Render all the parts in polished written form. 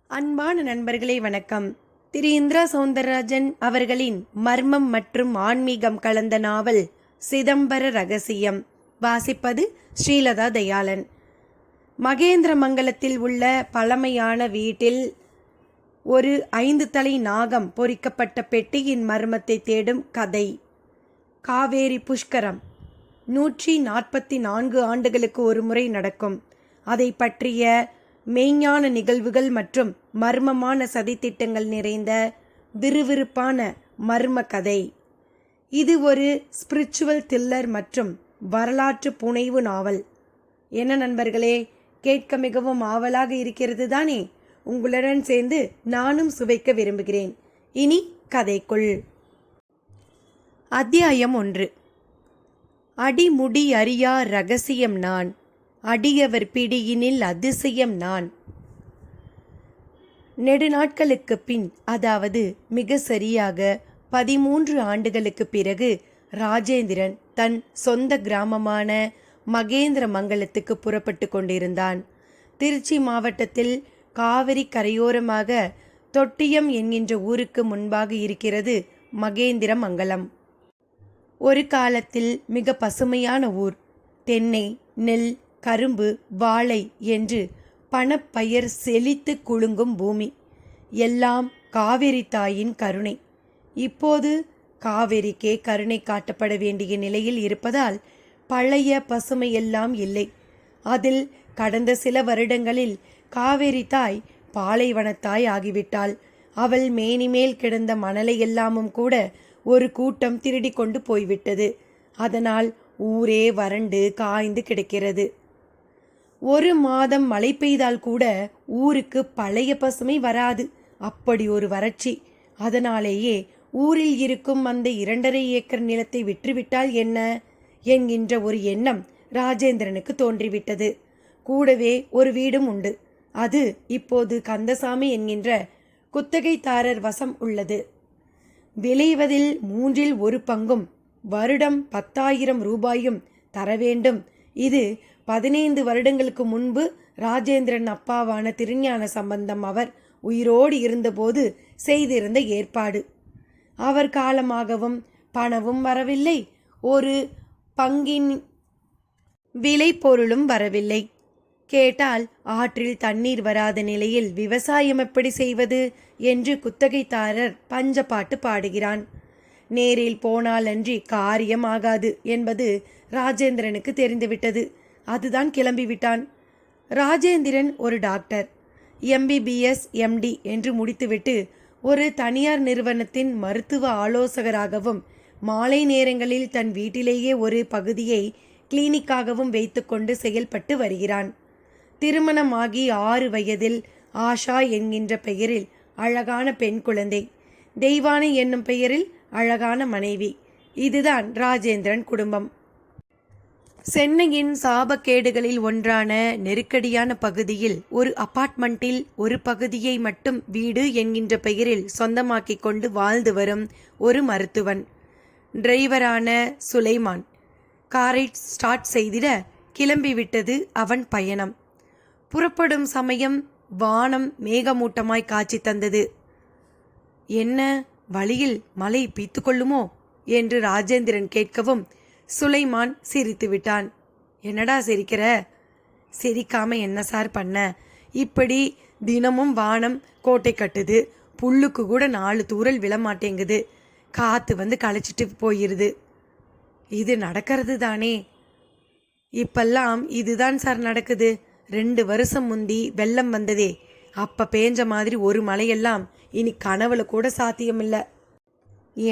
அன்பான நண்பர்களே வணக்கம். திரு இந்திரா சௌந்தரராஜன் அவர்களின் மர்மம் மற்றும் ஆன்மீகம் கலந்த நாவல் சிதம்பர ரகசியம். வாசிப்பது ஸ்ரீலதா தயாளன். மகேந்திரமங்கலத்தில் உள்ள பழமையான வீட்டில் ஒரு 5 தலை நாகம் பொறிக்கப்பட்ட பெட்டியின் மர்மத்தை தேடும் கதை. காவேரி புஷ்கரம் 144 ஆண்டுகளுக்கு ஒரு முறை நடக்கும். அதை பற்றிய மெய்ஞான நிகழ்வுகள் மற்றும் மர்மமான சதித்திட்டங்கள் நிறைந்த விறுவிறுப்பான மர்ம கதை. இது ஒரு ஸ்பிரிச்சுவல் த்ரில்லர் மற்றும் வரலாற்று புனைவு நாவல். என்ன நண்பர்களே, கேட்க மிகவும் ஆவலாக இருக்கிறது தானே? உங்களுடன் சேர்ந்து நானும் சுவைக்க விரும்புகிறேன். இனி கதைக்குள். அத்தியாயம் 1. அடிமுடி அறியா ரகசியம் நான், அடியவர் பிடியினில் அதிசயம் நான். நெடுநாட்களுக்கு பின், அதாவது மிக சரியாக 13 ஆண்டுகளுக்கு பிறகு, ராஜேந்திரன் தன் சொந்த கிராமமான மகேந்திரமங்கலத்துக்கு புறப்பட்டு கொண்டிருந்தான். திருச்சி மாவட்டத்தில் காவிரி கரையோரமாக தொட்டியம் என்கின்ற ஊருக்கு முன்பாக இருக்கிறது மகேந்திரமங்கலம். ஒரு காலத்தில் மிக பசுமையான ஊர். தென்னை, நெல், கரும்பு, வாழை என்று பணப்பயிர் செழித்து குலுங்கும் பூமி. எல்லாம் காவிரி தாயின் கருணை. இப்போது காவிரிக்கே கருணை காட்டப்பட வேண்டிய நிலையில் இருப்பதால் பழைய பசுமையெல்லாம் இல்லை. அதில் கடந்த சில வருடங்களில் காவிரி தாய் பாலைவனத்தாய் ஆகிவிட்டாள். அவள் மேனிமேல் கிடந்த மணலை எல்லாமும் கூட ஒரு கூட்டம் திருடி கொண்டு போய்விட்டது. அதனால் ஊரே வறண்டு காய்ந்து கிடக்கிறது. ஒரு மாதம் மழை பெய்தால் கூட ஊருக்கு பழைய பசுமை வராது. அப்படி ஒரு வறட்சி. அதனாலேயே ஊரில் இருக்கும் அந்த 2.5 ஏக்கர் நிலத்தை விற்றுவிட்டால் என்ன என்கின்ற ஒரு எண்ணம் ராஜேந்திரனுக்கு தோன்றிவிட்டது. கூடவே ஒரு வீடும் உண்டு. அது இப்போது கந்தசாமி என்கின்ற குத்தகைதாரர் வசம் உள்ளது. விளைவதில் 1/3 பங்கும் வருடம் 10,000 ரூபாயும் தர வேண்டும். இது 15 வருடங்களுக்கு முன்பு ராஜேந்திரன் அப்பாவான திருஞான சம்பந்தம் அவர் உயிரோடு இருந்தபோது செய்திருந்த ஏற்பாடு. அவர் காலமாகவும் பணமும் வரவில்லை, ஒரு பங்கின் விளைபொருளும் வரவில்லை. கேட்டால் ஆற்றில் தண்ணீர் வராத நிலையில் விவசாயம் எப்படி செய்வது என்று குத்தகைதாரர் பஞ்சப்பாட்டு பாடுகிறான். நேரில் போனாலன்றி காரியம் ஆகாது என்பது ராஜேந்திரனுக்கு தெரிந்துவிட்டது. அதுதான் கிளம்பிவிட்டான். ராஜேந்திரன் ஒரு டாக்டர், MBBS MD என்று முடித்துவிட்டு ஒரு தனியார் நிறுவனத்தின் மருத்துவ ஆலோசகராகவும் மாலை நேரங்களில் தன் வீட்டிலேயே ஒரு பகுதியை கிளினிக்காகவும் வைத்துக்கொண்டு செயல்பட்டு வருகிறான். திருமணமாகி 6 வயதில் ஆஷா என்கின்ற பெயரில் அழகான பெண் குழந்தை, தெய்வானை என்னும் பெயரில் அழகான மனைவி. இதுதான் ராஜேந்திரன் குடும்பம். சென்னையின் சாபக்கேடுகளில் ஒன்றான நெருக்கடியான பகுதியில் ஒரு அபார்ட்மெண்ட்டில் ஒரு பகுதியை மட்டும் வீடு என்கின்ற பெயரில் சொந்தமாக்கிக் கொண்டு வாழ்ந்து வரும் ஒரு மருத்துவன். டிரைவரான சுலைமான் காரை ஸ்டார்ட் செய்திட கிளம்பிவிட்டது அவன் பயணம். புறப்படும் சமயம் வானம் மேகமூட்டமாய் காட்சி தந்தது. என்ன, வழியில் மழை பீத்து கொள்ளுமோ என்று ராஜேந்திரன் கேட்கவும் சுலைமான் சிரித்து விட்டான். என்னடா சிரிக்கிற? சிரிக்காம என்ன சார் பண்ண? இப்படி தினமும் வானம் கோட்டை கட்டுது, புல்லுக்கு கூட 4 தூறல் விழமாட்டேங்குது, காற்று வந்து களைச்சிட்டு போயிடுது. இது நடக்கிறது தானே? இப்பெல்லாம் இதுதான் சார் நடக்குது. 2 வருஷம் முந்தி வெள்ளம் வந்ததே, அப்போ பேஞ்ச மாதிரி ஒரு மழையெல்லாம் இனி கனவுல கூட சாத்தியமில்லை.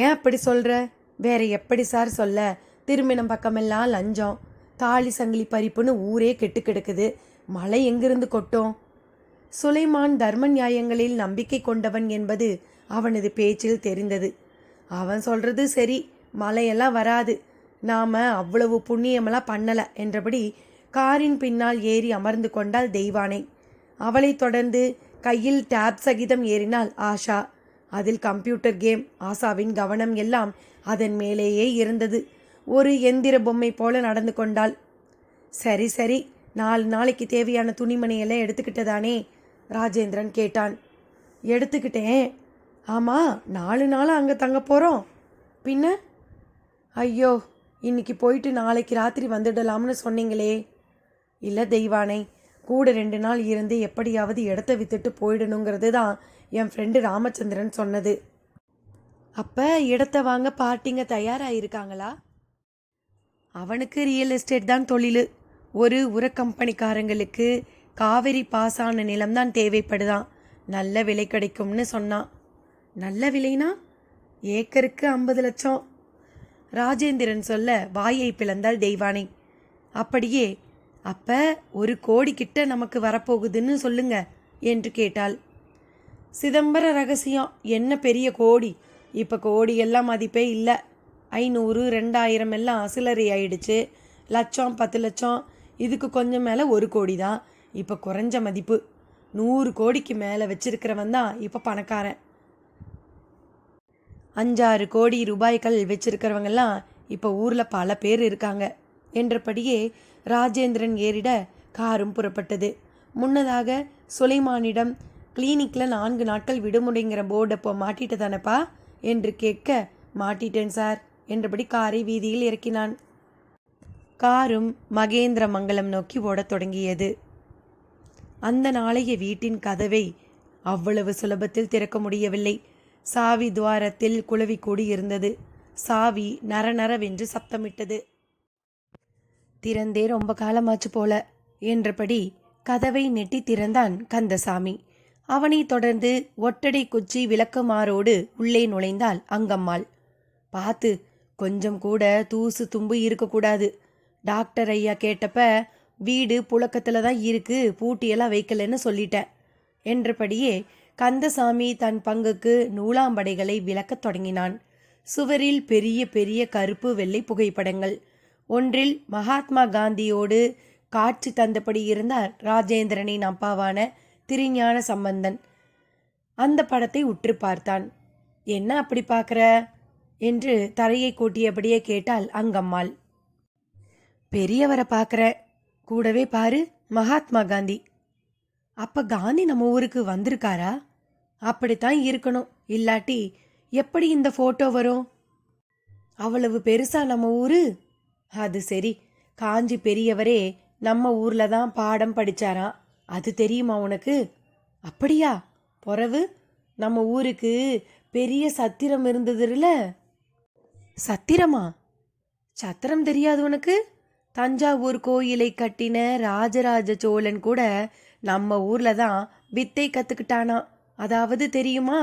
ஏன் அப்படி சொல்கிற? வேற எப்படி சார் சொல்ல? திருமணம் பக்கமெல்லாம் லஞ்சம், தாலி சங்கிலி பறிப்புன்னு ஊரே கெட்டு கிடக்குது. மழை எங்கிருந்து கொட்டும்? சுலைமான் தர்ம நியாயங்களில் நம்பிக்கை கொண்டவன் என்பது அவனது பேச்சில் தெரிந்தது. அவன் சொல்கிறது சரி, மழையெல்லாம் வராது, நாம் அவ்வளவு புண்ணியமெல்லாம் பண்ணலை என்றபடி காரின் பின்னால் ஏறி அமர்ந்து கொண்டாள் தெய்வானை. அவளை தொடர்ந்து கையில் டேப் சகிதம் ஏறினாள் ஆஷா. அதில் கம்ப்யூட்டர் கேம். ஆஷாவின் கவனம் எல்லாம் அதன் மேலேயே இருந்தது. ஒரு எந்திர பொம்மை போல நடந்து கொண்டாள். சரி சரி, 4 நாளைக்கு தேவையான துணிமணியெல்லாம் எடுத்துக்கிட்டதானே? ராஜேந்திரன் கேட்டான். எடுத்துக்கிட்டேன். ஆமாம், 4 நாள் அங்கே தங்க போகிறோம். பின்ன? ஐயோ, இன்னைக்கு போயிட்டு நாளைக்கு ராத்திரி வந்துடலாம்னு சொன்னீங்களே. இல்லை தெய்வானை, கூட 2 நாள் இருந்து எப்படியாவது இடத்த விற்றுட்டு போயிடணுங்கிறது தான் என் ஃப்ரெண்டு ராமச்சந்திரன் சொன்னது. அப்போ இடத்த வாங்க பார்ட்டிங்க தயாராக இருக்காங்களா? அவனுக்கு ரியல் எஸ்டேட் தான் தொழில். ஒரு உர கம்பெனிக்காரங்களுக்கு காவிரி பாசான நிலம்தான் தேவைப்படுதான். நல்ல விலை கிடைக்கும்னு சொன்னான். நல்ல விலைனா? ஏக்கருக்கு 50 லட்சம். ராஜேந்திரன் சொல்ல வாயை பிளந்தாள் தெய்வானை. அப்படியே? அப்போ 1 கோடி கிட்ட நமக்கு வரப்போகுதுன்னு சொல்லுங்க என்று கேட்டாள். சிதம்பர ரகசியம். என்ன பெரிய கோடி? இப்போ கோடியெல்லாம் மதிப்பே இல்லை. 500 2000 எல்லாம் சில்லறை ஆயிடுச்சு. லட்சம் 10 லட்சம், இதுக்கு கொஞ்சம் மேலே 1 கோடி தான் இப்போ குறைஞ்ச மதிப்பு. 100 கோடிக்கு மேலே வச்சிருக்கிறவன் தான் இப்போ பணக்காரன். 5-6 கோடி ரூபாய்கள் வச்சிருக்கிறவங்கெல்லாம் இப்போ ஊரில் பல பேர் இருக்காங்க என்றபடியே ராஜேந்திரன் ஏறிட காரும் புறப்பட்டது. முன்னதாக சுலைமானிடம் கிளினிக்கில் 4 நாட்கள் விடுமுறைங்கிற போர்டு அப்போ மாட்டிட்டு தானேப்பா என்று கேட்க, மாட்டிட்டேன் சார் என்றபடி காரை வீதியில் இறக்கினான். காரும் மகேந்திர மங்கலம் நோக்கி ஓடத் தொடங்கியது. அந்த நாளைய வீட்டின் கதவை அவ்வளவு சுலபத்தில் திறக்க முடியவில்லை. சாவி துவாரத்தில் குளவி கூடி இருந்தது. சாவி நரநரவென்று சப்தமிட்டது. திறந்தே ரொம்ப காலமாச்சு போல என்றபடி கதவை நெட்டி திறந்தான் கந்தசாமி. அவனை தொடர்ந்து ஒட்டடை குச்சி விளக்குமாறோடு உள்ளே நுழைந்தாள் அங்கம்மாள். பார்த்து, கொஞ்சம் கூட தூசு தும்பு இருக்கக்கூடாது. டாக்டர் ஐயா கேட்டப்ப வீடு புழக்கத்தில் தான் இருக்கு, பூட்டியெல்லாம் வைக்கலன்னு சொல்லிட்டேன் என்றபடியே கந்தசாமி தன் பங்குக்கு நூலாம்படைகளை விளக்கத் தொடங்கினான். சுவரில் பெரிய பெரிய கருப்பு வெள்ளை புகைப்படங்கள். ஒன்றில் மகாத்மா காந்தியோடு காட்சி தந்தபடி இருந்தார் ராஜேந்திரனின் அப்பாவான திருஞான சம்பந்தன். அந்த படத்தை உற்று பார்த்தான். என்ன அப்படி பார்க்குற என்று தரையை கூட்டியபடியே கேட்டாள் அங்கம்மாள். பெரியவரை பார்க்குற, கூடவே பாரு மகாத்மா காந்தி. அப்போ காந்தி நம்ம ஊருக்கு வந்திருக்காரா? அப்படித்தான் இருக்கணும், இல்லாட்டி எப்படி இந்த ஃபோட்டோ வரும்? அவ்வளவு பெருசா நம்ம ஊரு? அது சரி, காஞ்சி பெரியவரே நம்ம ஊரில் தான் பாடம் படித்தாராம், அது தெரியுமா உனக்கு? அப்படியா? பொறவு நம்ம ஊருக்கு பெரிய சத்திரம் இருந்ததுல. சத்திரமா? சத்திரம் தெரியாது உனக்கு? தஞ்சாவூர் கோயிலை கட்டின ராஜராஜ சோழன் கூட நம்ம ஊரில் தான் வித்தை கற்றுக்கிட்டானா, அதாவது தெரியுமா?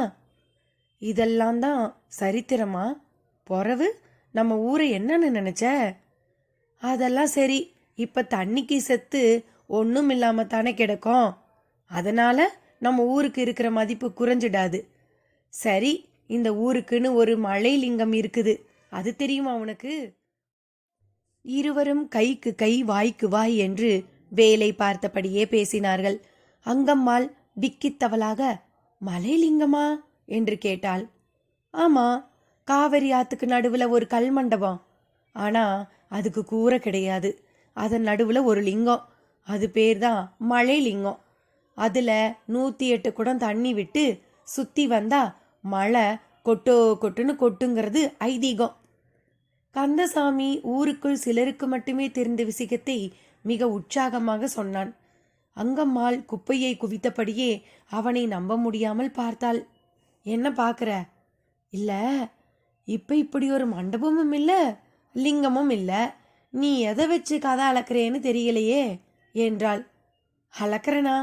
இதெல்லாம் தான் சரித்திரமா? பொறவு நம்ம ஊரை என்னன்னு நினச்ச? அதெல்லாம் சரி, இப்போ தண்ணிக்கு செத்து ஒன்றும் இல்லாமல் தானே கிடக்கும், அதனால் நம்ம ஊருக்கு இருக்கிற மதிப்பு குறைஞ்சிடாது. சரி, இந்த ஊருக்குன்னு ஒரு மலை லிங்கம் இருக்குது, அது தெரியுமா உனக்கு? இருவரும் கைக்கு கை வாய்க்கு வாய் என்று வேலை பார்த்தபடியே பேசினார்கள். அங்கம்மாள் விக்கித்தவளாக, மலைலிங்கமா என்று கேட்டாள். ஆமா, காவிரி ஆத்துக்கு நடுவில் ஒரு கல் மண்டபம், ஆனால் அதுக்கு கூரை கிடையாது. அதன் நடுவில் ஒரு லிங்கம், அது பேர் தான் மலைலிங்கம். அதில் 108 குடம் தண்ணி விட்டு சுற்றி வந்தா மழை கொட்டோ கொட்டுன்னு கொட்டுங்கிறது ஐதீகம். கந்தசாமி ஊருக்குள் சிலருக்கு மட்டுமே தெரிந்த விஷயத்தை மிக உற்சாகமாக சொன்னான். அங்கம்மாள் குப்பையை குவித்தபடியே அவனை நம்ப முடியாமல் பார்த்தாள். என்ன பார்க்குற? இல்லை, இப்போ இப்படி ஒரு மண்டபமும் இல்லை, லிங்கமும் இல்லை, நீ எதை வச்சு கதை அளக்கிறேன்னு தெரியலையே என்றாள். அளக்கிறனா?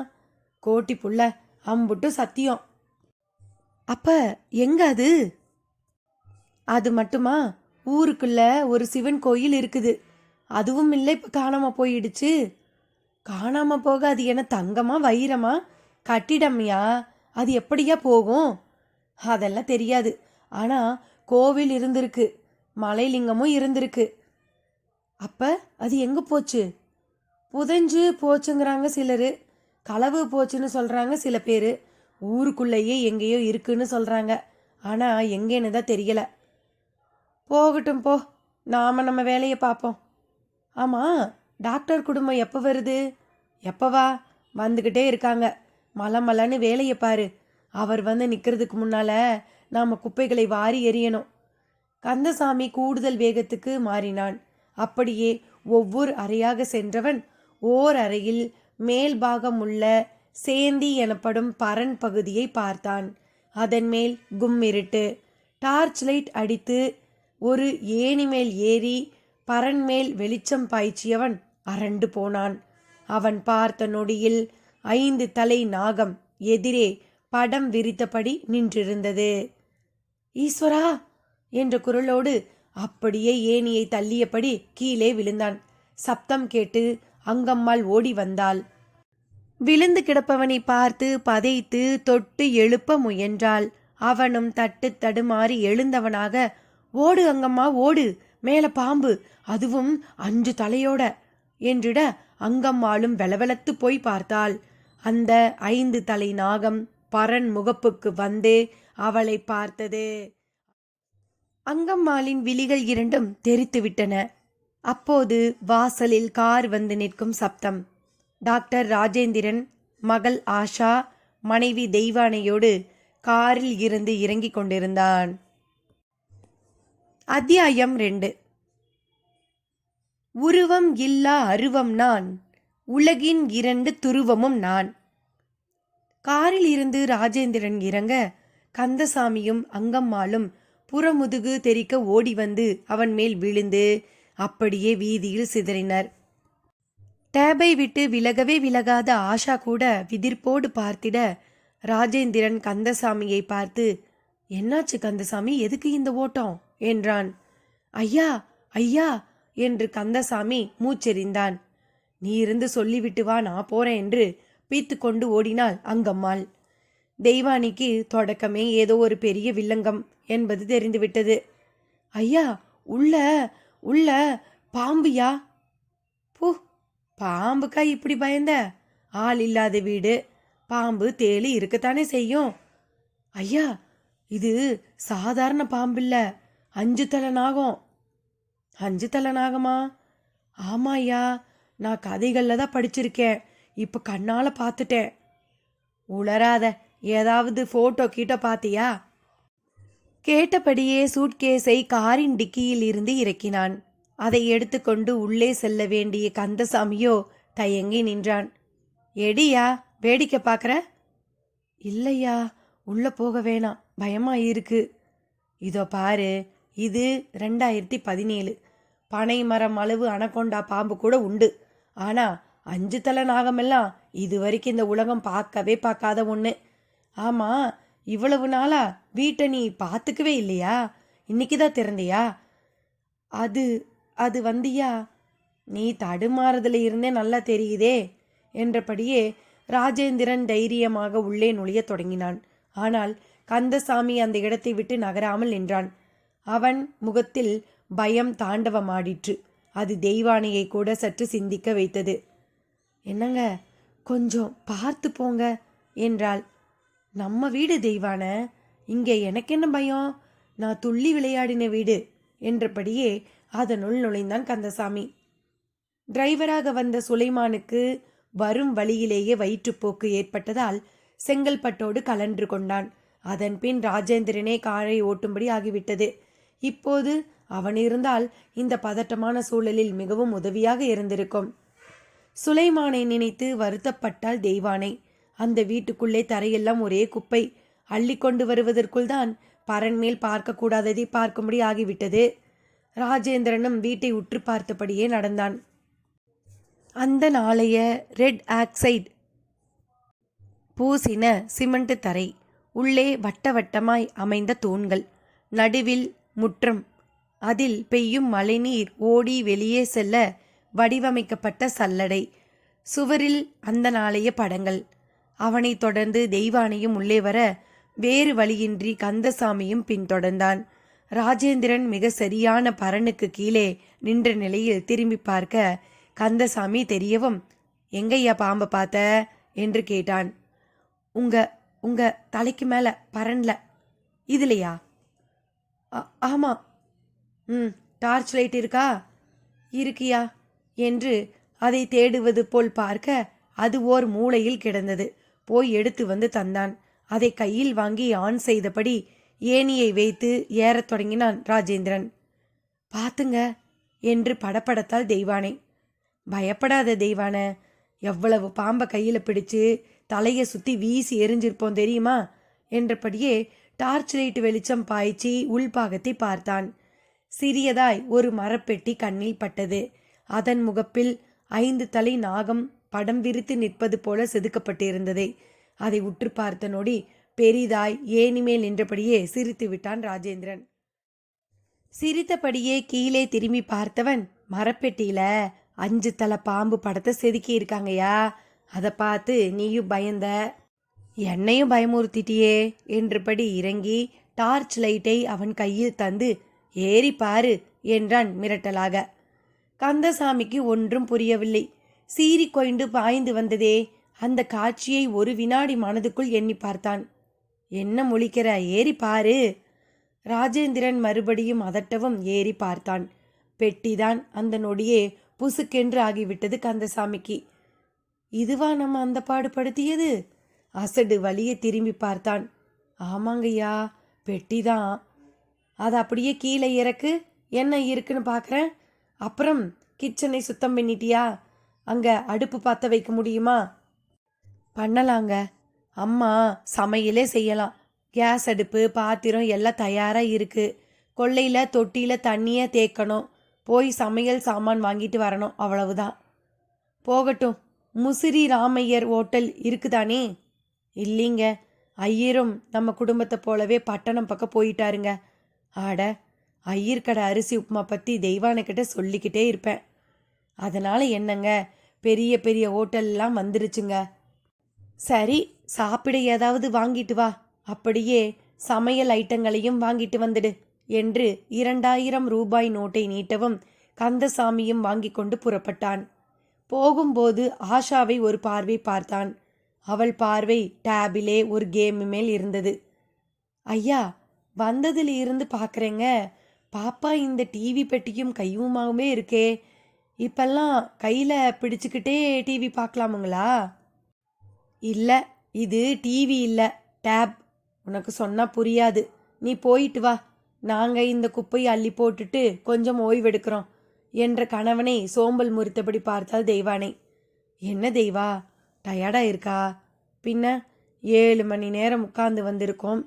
கோட்டி புள்ள, அம்புட்டு சத்தியம். அப்ப எங்க அது? அது மட்டுமா? ஊருக்குள்ள ஒரு சிவன் கோயில் இருக்குது, அதுவும் இல்லை, இப்போ காணாம போயிடுச்சு. காணாம போக அது என்ன தங்கமா வைரமா கட்டிடம்யா? அது எப்படியா போகும்? அதெல்லாம் தெரியாது, ஆனால் கோவில் இருந்திருக்கு, மலைலிங்கமும் இருந்திருக்கு. அப்ப அது எங்கே போச்சு? புதைஞ்சு போச்சுங்கிறாங்க சிலர், களவு போச்சுன்னு சொல்கிறாங்க சில பேர், ஊருக்குள்ளேயே எங்கேயோ இருக்குன்னு சொல்கிறாங்க, ஆனால் எங்கேன்னு தான் தெரியலை. போகட்டும் போ, நாம் நம்ம வேலையை பார்ப்போம். ஆமாம், டாக்டர் குடும்பம் எப்போ வருது? எப்போவா? வந்துக்கிட்டே இருக்காங்க. மலமலன்னு வேலையை பாரு. அவர் வந்து நிற்கிறதுக்கு முன்னால நாம் குப்பைகளை வாரி எறியணும். கந்தசாமி கூடுதல் வேகத்துக்கு மாறினான். அப்படியே ஒவ்வொரு அறையாக சென்றவன் ஓர் அறையில் மேல் பாகம் உள்ள சேந்தி எனப்படும் பரண் பகுதியை பார்த்தான். அதன் மேல் கும்மிருட்டு. டார்ச் லைட் அடித்து ஒரு ஏணி மேல் ஏறி பரண் மேல் வெளிச்சம் பாய்ச்சியவன் அரண்டு போனான். அவன் பார்த்த நொடியில் 5 தலை நாகம் எதிரே படம் விரித்தபடி நின்றிருந்தது. ஈஸ்வரா என்ற குரலோடு அப்படியே ஏணியை தள்ளியபடி கீழே விழுந்தான். சப்தம் கேட்டு அங்கம்மாள் ஓடி வந்தாள். விழுந்து கிடப்பவனை பார்த்து பதைத்து தொட்டு எழுப்ப முயன்றாள். அவனும் தட்டு தடுமாறி எழுந்தவனாக, ஓடு அங்கம்மா ஓடு, மேல பாம்பு, அதுவும் 5 தலையோட என்றிட அங்கம்மாளும் வெலவெலத்து போய் பார்த்தாள். அந்த 5 தலை நாகம் பரன் முகப்புக்கு வந்தே அவளை பார்த்தது. அங்கம்மாளின் விழிகள் 2ம் தெரித்துவிட்டன. அப்போது வாசலில் கார் வந்து நிற்கும் சப்தம். டாக்டர் ராஜேந்திரன் மகள் ஆஷா மனைவி தெய்வானையோடு காரில் இருந்து இறங்கிக் கொண்டிருந்தான். அத்தியாயம் 2. உருவம் இல்லா அருவம் நான், உலகின் 2 துருவமும் நான். காரில் இருந்து ராஜேந்திரன் இறங்க கந்தசாமியும் அங்கம்மாளும் புறமுதுகு தெரிக்க ஓடி வந்து அவன் மேல் விழுந்து அப்படியே வீதியில் சிதறினர். டேபை விட்டு விலகவே விலகாத ஆஷா கூட விதிர்ப்போடு பார்த்திட ராஜேந்திரன் கந்தசாமியை பார்த்து, என்னாச்சு கந்தசாமி, எதுக்கு இந்த ஓட்டம் என்றான். ஐயா ஐயா என்று கந்தசாமி மூச்செறிந்தான். நீ இருந்து சொல்லிவிட்டு வா, நான் போறேன் என்று பீத்து கொண்டு ஓடினாள் அங்கம்மாள். தெய்வானிக்கு தொடக்கமே ஏதோ ஒரு பெரிய வில்லங்கம் என்பது தெரிந்துவிட்டது. ஐயா உள்ள உள்ள பாம்புயா. பூ, பாம்புக்கா இப்படி பயந்த? ஆள் இல்லாத வீடு, பாம்பு தேளி இருக்கத்தானே செய்யும். ஐயா இது சாதாரண பாம்பில்ல, 5 தலை நாகம். 5 தலை நாகமா? ஆமா ஐயா, நான் கதைகளில் தான் படிச்சிருக்கேன், இப்போ கண்ணால் பார்த்துட்டேன். உளராத, ஏதாவது ஃபோட்டோ கீட்டோ பார்த்தியா? கேட்டபடியே சூட்கேஸை காரின் டிக்கியில் இருந்து இறக்கினான். அதை எடுத்துக்கொண்டு உள்ளே செல்ல வேண்டிய கந்தசாமியோ தயங்கி நின்றான். எடியா, வேடிக்கை பார்க்குற? இல்லையா, உள்ளே போக வேணாம், பயமா இருக்கு. இதோ பாரு, இது 2017. பனை மரம் அளவு அனகொண்டா பாம்பு கூட உண்டு. ஆனால் 5 தலை நாகமெல்லாம் இது வரைக்கும் இந்த உலகம் பார்க்கவே பார்க்காத ஒன்று. ஆமாம், இவ்வளவு நாளா வீட்டை நீ பார்த்துக்கவே இல்லையா? இன்னைக்கு தான் திறந்தியா? அது அது வந்தியா, நீ தடுமாறுதல இருந்தே நல்லா தெரியுதே என்றபடியே ராஜேந்திரன் தைரியமாக உள்ளே நுழைய தொடங்கினான். ஆனால் கந்தசாமி அந்த இடத்தை விட்டு நகராமல் நின்றான். அவன் முகத்தில் பயம் தாண்டவமாடிற்று. அது தெய்வானையை கூட சற்று சிந்திக்க வைத்தது. என்னங்க, கொஞ்சம் பார்த்து போங்க என்றாள். நம்ம வீடு தெய்வான, இங்கே எனக்கு என்ன பயம், நான் துள்ளி விளையாடின வீடு என்றபடியே அதனுள் நுழைந்தான் கந்தசாமி. டிரைவராக வந்த சுலைமானுக்கு வரும் வழியிலேயே வயிற்றுப்போக்கு ஏற்பட்டதால் செங்கல்பட்டோடு கலன்று கொண்டான். அதன் பின் ராஜேந்திரனே காரை ஓட்டும்படி ஆகிவிட்டது. இப்போது அவன் இருந்தால் இந்த பதட்டமான சூழலில் மிகவும் உதவியாக இருந்திருக்கும். சுலைமானை நினைத்து வருத்தப்பட்டாள் தெய்வானை. அந்த வீட்டுக்குள்ளே தரையெல்லாம் ஒரே குப்பை. அள்ளி கொண்டு வருவதற்குள் தான் பரன் மேல் பார்க்கக்கூடாததை பார்க்கும்படி ஆகிவிட்டது. ராஜேந்திரனும் வீட்டை உற்று பார்த்தபடியே நடந்தான். அந்த நாளைய ரெட் ஆக்சைடு பூசின சிமெண்ட் தரை, உள்ளே வட்ட வட்டமாய் அமைந்த தூண்கள், நடுவில் முற்றம், அதில் பெய்யும் மழைநீர் ஓடி வெளியே செல்ல வடிவமைக்கப்பட்ட சல்லடை, சுவரில் அந்த நாளைய படங்கள். அவனை தொடர்ந்து தெய்வானையும் உள்ளே வர வேறு வழியின்றி கந்தசாமியும் பின்தொடர்ந்தான். ராஜேந்திரன் மிக சரியான பரனுக்கு கீழே நின்ற நிலையில் திரும்பி பார்க்க கந்தசாமி தெரியவும், எங்கையா பாம்பை பார்த்த என்று கேட்டான். உங்க தலைக்கு மேலே பரன்ல. இதுலையா? ஆமாம். டார்ச் லைட் இருக்கா? இருக்கியா என்று அதை தேடுவது போல் பார்க்க அது ஓர் மூலையில் கிடந்தது. போய் எடுத்து வந்து தந்தான். அதை கையில் வாங்கி ஆன் செய்தபடி ஏணியை வைத்து ஏறத் தொடங்கினான் ராஜேந்திரன். பாத்துங்க என்று படபடத்தாள் தெய்வானை. பயப்படாத தெய்வான, எவ்வளவு பாம்பை கையில் பிடிச்சு தலையை சுற்றி வீசி எரிஞ்சிருப்போம் தெரியுமா என்றபடியே டார்ச் லைட் வெளிச்சம் பாய்ச்சி உள்பாகத்தை பார்த்தான். சிறியதாய் ஒரு மரப்பெட்டி கண்ணில் பட்டது. அதன் முகப்பில் 5 தலை நாகம் படம் விரித்து நிற்பது போல செதுக்கப்பட்டிருந்ததை அதை உற்று பார்த்த நொடி பெரிதாய் ஏனிமேல் நின்றபடியே சிரித்து விட்டான் ராஜேந்திரன். சிரித்தபடியே கீழே திரும்பி பார்த்தவன், மரப்பெட்டியில 5 தலை பாம்பு படத்தை செதுக்கி இருக்காங்கயா, அதை பார்த்து நீயும் பயந்த, என்னையும் பயமுறுத்திட்டியே என்றபடி இறங்கி டார்ச் லைட்டை அவன் கையில் தந்து ஏறி பாரு என்றான் மிரட்டலாக. கந்தசாமிக்கு ஒன்றும் புரியவில்லை. சீறி கொய்ந்து பாய்ந்து வந்ததே அந்த காட்சியை ஒரு வினாடி மனதுக்குள் எண்ணி பார்த்தான். என்ன முழிக்கிற, ஏறி பாரு. ராஜேந்திரன் மறுபடியும் அதட்டவும் ஏறி பார்த்தான். பெட்டிதான் அந்த நொடியே புசுக்கென்று ஆகிவிட்டது கந்தசாமிக்கு. இதுவா நம்ம அந்த பாடுபடுத்தியது? அசடு வலிய திரும்பி பார்த்தான். ஆமாங்கய்யா, பெட்டிதான். அதை அப்படியே கீழே இறக்கு, என்ன இருக்குன்னு பார்க்குறேன். அப்புறம் கிச்சனை சுத்தம் பண்ணிட்டியா? அங்கே அடுப்பு பற்ற வைக்க முடியுமா? பண்ணலாங்க, அம்மா சமையலே செய்யலாம். கேஸ் அடுப்பு பாத்திரம் எல்லாம் தயாராக இருக்குது. கொல்லையில் தொட்டியில் தண்ணியை தேக்கணும். போய் சமையல் சாமான் வாங்கிட்டு வரணும், அவ்வளவுதான். போகட்டும், முசிறி ராமையர் ஹோட்டல் இருக்குதானே? இல்லைங்க, ஐயரும் நம்ம குடும்பத்தை போலவே பட்டணம் பக்கம் போயிட்டாருங்க. ஆட, ஐயர் கடை அரிசி உப்புமா பற்றி தெய்வானக்கிட்ட சொல்லிக்கிட்டே இருப்பேன். அதனால் என்னங்க, பெரிய பெரிய ஹோட்டல்லாம் வந்துருச்சுங்க. சரி, சாப்பிட ஏதாவது வாங்கிட்டு வா, அப்படியே சமையல் ஐட்டங்களையும் வாங்கிட்டு வந்துடு என்று 2000 ரூபாய் நோட்டை நீட்டவும் கந்தசாமியும் வாங்கி கொண்டு புறப்பட்டான். போகும்போது ஆஷாவை ஒரு பார்வை பார்த்தான். அவள் பார்வை டேபிலே ஒரு கேம் மேல் இருந்தது. ஐயா, வந்ததில் இருந்து பார்க்குறேங்க, பாப்பா இந்த டிவி பெட்டியும் கையுமாகவே இருக்கே. இப்பெல்லாம் கையில் பிடிச்சிக்கிட்டே டிவி பார்க்கலாமுங்களா? இல்லை, இது டிவி இல்லை, டேப். உனக்கு சொன்னால் புரியாது. நீ போயிட்டு வா, நாங்கள் இந்த குப்பையை அள்ளி போட்டுட்டு கொஞ்சம் ஓய்வெடுக்கிறோம் என்ற கணவனை சோம்பல் முறித்தபடி பார்த்தால் தெய்வானை. என்ன தெய்வா, டயர்டாக இருக்கா? பின்ன 7 மணி நேரம் உட்கார்ந்து வந்திருக்கோம்.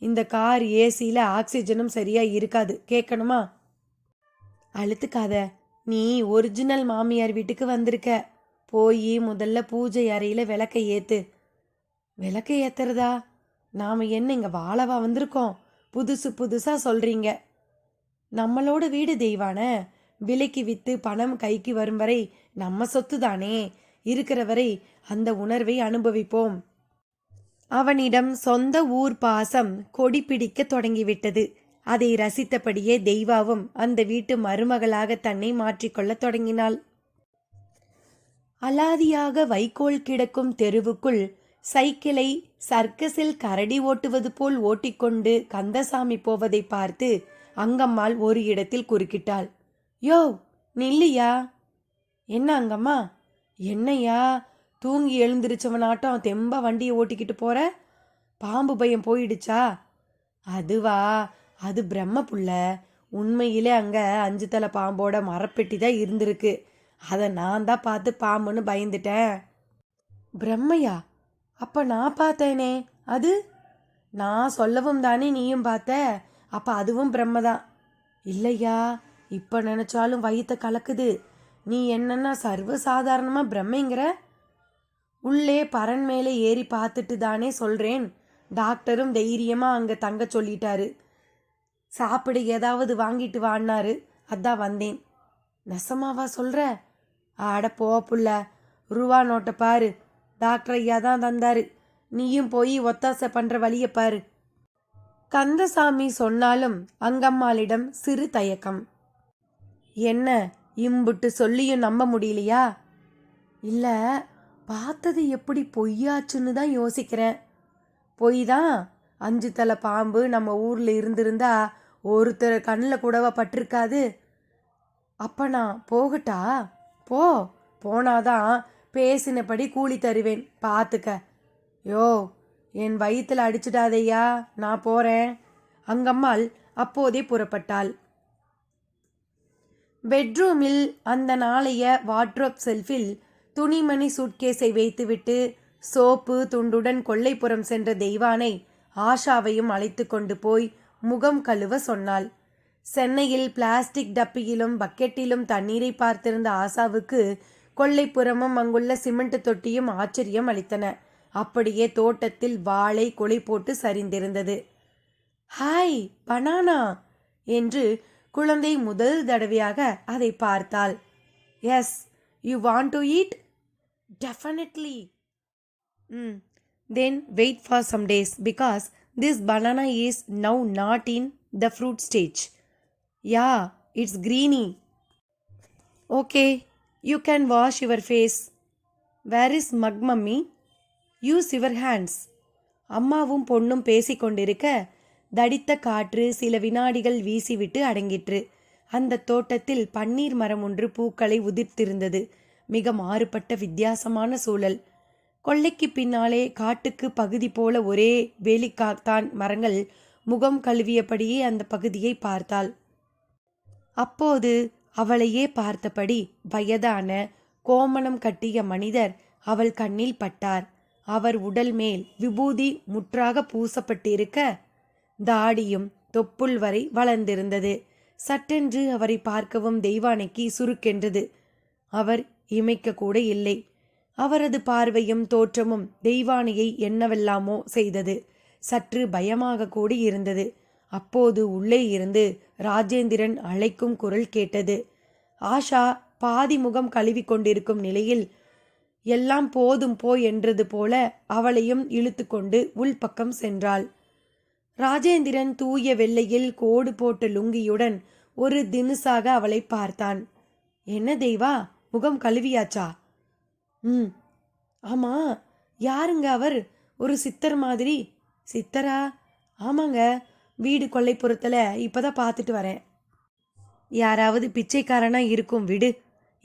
இந்த கார் ஏசியில் ஆக்சிஜனும் சரியாக இருக்காது, கேட்கணுமா? அழுத்துக்காத, நீ ஒரிஜினல் மாமியார் வீட்டுக்கு வந்திருக்க. போய் முதல்ல பூஜை அறையில் விளக்கை ஏற்று. விளக்கை ஏற்றுறதா? நாம் என்ன இங்கே வாழவா வந்திருக்கோம்? புதுசு புதுசாக சொல்கிறீங்க. நம்மளோட வீடு தெய்வான, விலைக்கு விற்று பணம் கைக்கு வரும் வரை நம்ம சொத்து தானே. இருக்கிற வரை அந்த உணர்வை அனுபவிப்போம். அவனிடம் சொந்த ஊர் பாசம் கொடி பிடிக்க தொடங்கிவிட்டது. அதை ரசித்தபடியே தெய்வாவும் அந்த வீட்டு மருமகளாக தன்னை மாற்றிக்கொள்ள தொடங்கினாள். அலாதியாக வைக்கோல் கிடக்கும் தெருவுக்குள் சைக்கிளை சர்க்கஸில் கரடி ஓட்டுவது போல் ஓட்டிக்கொண்டு கந்தசாமி போவதை பார்த்து அங்கம்மாள் ஒரு இடத்தில் குறுக்கிட்டாள். யோ, நில்லையா? என்ன அங்கம்மா? என்னையா, தூங்கி எழுந்திருச்சவனாட்டம் தெம்பா வண்டியை ஓட்டிக்கிட்டு போற? பாம்பு பயம் போயிடுச்சா? அதுவா, அது பிரம்ம புள்ள. உண்மையிலே அங்கே 5 தலை பாம்போட மரப்பெட்டி தான் இருந்திருக்கு. அதை நான் தான் பார்த்து பாம்புன்னு பயந்துட்டேன். பிரம்மையா? அப்போ நான் பார்த்தேனே, அது நான் சொல்லவும் தானே நீயும் பார்த்த? அப்போ அதுவும் பிரம்மதான் இல்லையா? இப்போ நினச்சாலும் வயிற்ற கலக்குது. நீ என்னன்னா சர்வசாதாரணமாக பிரம்மைங்கிற? உள்ளே பரன் மேலே ஏறி பார்த்துட்டு தானே சொல்கிறேன். டாக்டரும் தைரியமாக அங்கே தங்க சொல்லிட்டாரு. சாப்பிட ஏதாவது வாங்கிட்டு வான்னாரு, அதான் வந்தேன். நெசமாவா சொல்கிற? ஆட போ புள்ள, ரூபா நோட்டை பாரு, டாக்டர் ஐயா தான் தந்தாரு. நீயும் போய் ஒத்தாசை பண்ணுற வழியை பாரு. கந்தசாமி சொன்னாலும் அங்கம்மாளிடம் சிறு தயக்கம். என்ன, இம்புட்டு சொல்லியும் நம்ப முடியலையா? இல்லை, பார்த்தது எப்படி பொய்யாச்சுன்னு தான் யோசிக்கிறேன். பொய் தான். 5 தலை பாம்பு நம்ம ஊரில் இருந்திருந்தா ஒருத்தர் கண்ணில் கூடவா பட்டிருக்காது? அப்போ நான் போகட்டா? போனாதான் பேசினபடி கூலி தருவேன், பார்த்துக்க. யோ, என் வயித்துல அடிச்சிடாதையா, நான் போறேன். அங்கம்மாள் அப்போதே புறப்பட்டாள். பெட்ரூமில் அந்த நாளைய வார்ட்ரோப் செல்ஃபில் துணிமணி சூட்கேஸை வைத்துவிட்டு சோப்பு துண்டுடன் கொல்லைப்புறம் சென்ற தெய்வானை ஆஷாவையும் அழைத்து கொண்டு போய் முகம் கழுவ சொன்னாள். சென்னையில் பிளாஸ்டிக் டப்பியிலும் பக்கெட்டிலும் தண்ணீரை பார்த்திருந்த ஆஷாவுக்கு கொல்லைப்புறமும் அங்குள்ள சிமெண்ட் தொட்டியும் ஆச்சரியம் அளித்தன. அப்படியே தோட்டத்தில் வாழை கொலை போட்டு சரிந்திருந்தது. ஹாய் பனானா என்று குழந்தை முதல் தடவையாக அதை பார்த்தாள். Yes, you want to eat? Definitely. Then wait for some days because this banana is now not in the fruit stage. Yeah, it's greeny. Okay, you can wash your face. Where is mug mummy? Use your hands. அம்மாவும் பொண்ணும் பேசிக்கொண்டிருக்க தடித்த காற்று சில வினாடிகள் வீசிவிட்டு அடங்கிற்று. அந்த தோட்டத்தில் பன்னீர் மரம் ஒன்று பூக்களை உதிர்த்திருந்தது. மிக மாறுபட்ட வித்தியாசமான சூழல். கொல்லைக்கு பின்னாலே காட்டுக்கு பகுதி போல ஒரே வேலிக்காத்தான் மரங்கள். முகம் கழுவியபடியே அந்த பகுதியை பார்த்தாள். அப்போது அவளையே பார்த்தபடி வயதான கோமணம் கட்டிய மனிதர் அவள் கண்ணில் பட்டார். அவர் உடல் மேல் விபூதி முற்றாக பூசப்பட்டிருக்க தாடியும் தொப்புள் வரை வளர்ந்திருந்தது. சட்டென்று அவரை பார்க்கவும் தெய்வானைக்கு சுருக்கென்றது. அவர் இமைக்க கூட இல்லை. அவரது பார்வையும் தோற்றமும் தெய்வானையை என்னவெல்லாமோ செய்தது. சற்று பயமாக கூடி இருந்தது. அப்போது உள்ளே இருந்து ராஜேந்திரன் அழைக்கும் குரல் கேட்டது. ஆஷா பாதி முகம் கழுவி கொண்டிருக்கும் நிலையில் எல்லாம் போதும் போ என்றது போல அவளையும் இழுத்து கொண்டு உள்பக்கம் சென்றாள். ராஜேந்திரன் தூய வெள்ளையில் கோடு போட்ட லுங்கியுடன் ஒரு தினுசாக அவளை பார்த்தான். என்ன தெய்வா, முகம் கழுவியாச்சா? ஆமா. யாருங்க அவர்? ஒரு சித்தர் மாதிரி. சித்தரா? ஆமாங்க, வீடு கொல்லைப்புறத்தில் இப்பதான் பார்த்துட்டு வரேன். யாராவது பிச்சைக்காரனா இருக்கும் விடு.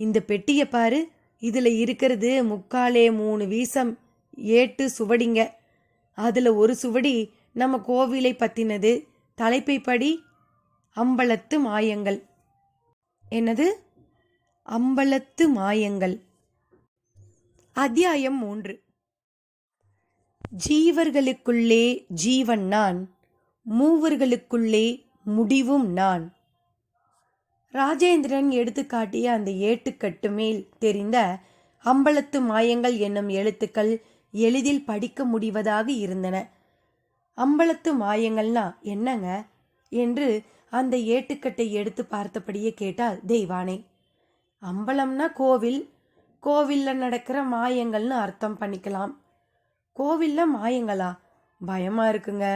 இந்த பெட்டியை பாரு, இதில் இருக்கிறது 3/4 வீசம் ஏட்டு சுவடிங்க. அதில் ஒரு சுவடி நம்ம கோவிலை பற்றினது. தலைப்பை படி. அம்பலத்து மாயங்கள். என்னது? அம்பலத்து மாயங்கள். அத்தியாயம் 3. ஜீவர்களுக்குள்ளே ஜீவன் நான், மூவர்களுக்குள்ளே முடிவும் நான். ராஜேந்திரன் எடுத்து காட்டிய அந்த ஏட்டுக்கட்டு மேல் தெரிந்த அம்பலத்து மாயங்கள் என்னும் எழுத்துக்கள் எளிதில் படிக்க முடிவதாக இருந்தன. அம்பலத்து மாயங்கள்னா என்னங்க என்று அந்த ஏட்டுக்கட்டை எடுத்து பார்த்தபடியே கேட்டாள் தெய்வானை. அம்பலம்னா கோவில், கோவிலில் நடக்கிற மாயங்கள்னு அர்த்தம் பண்ணிக்கலாம். கோவிலில் மாயங்களா? பயமாக இருக்குங்க.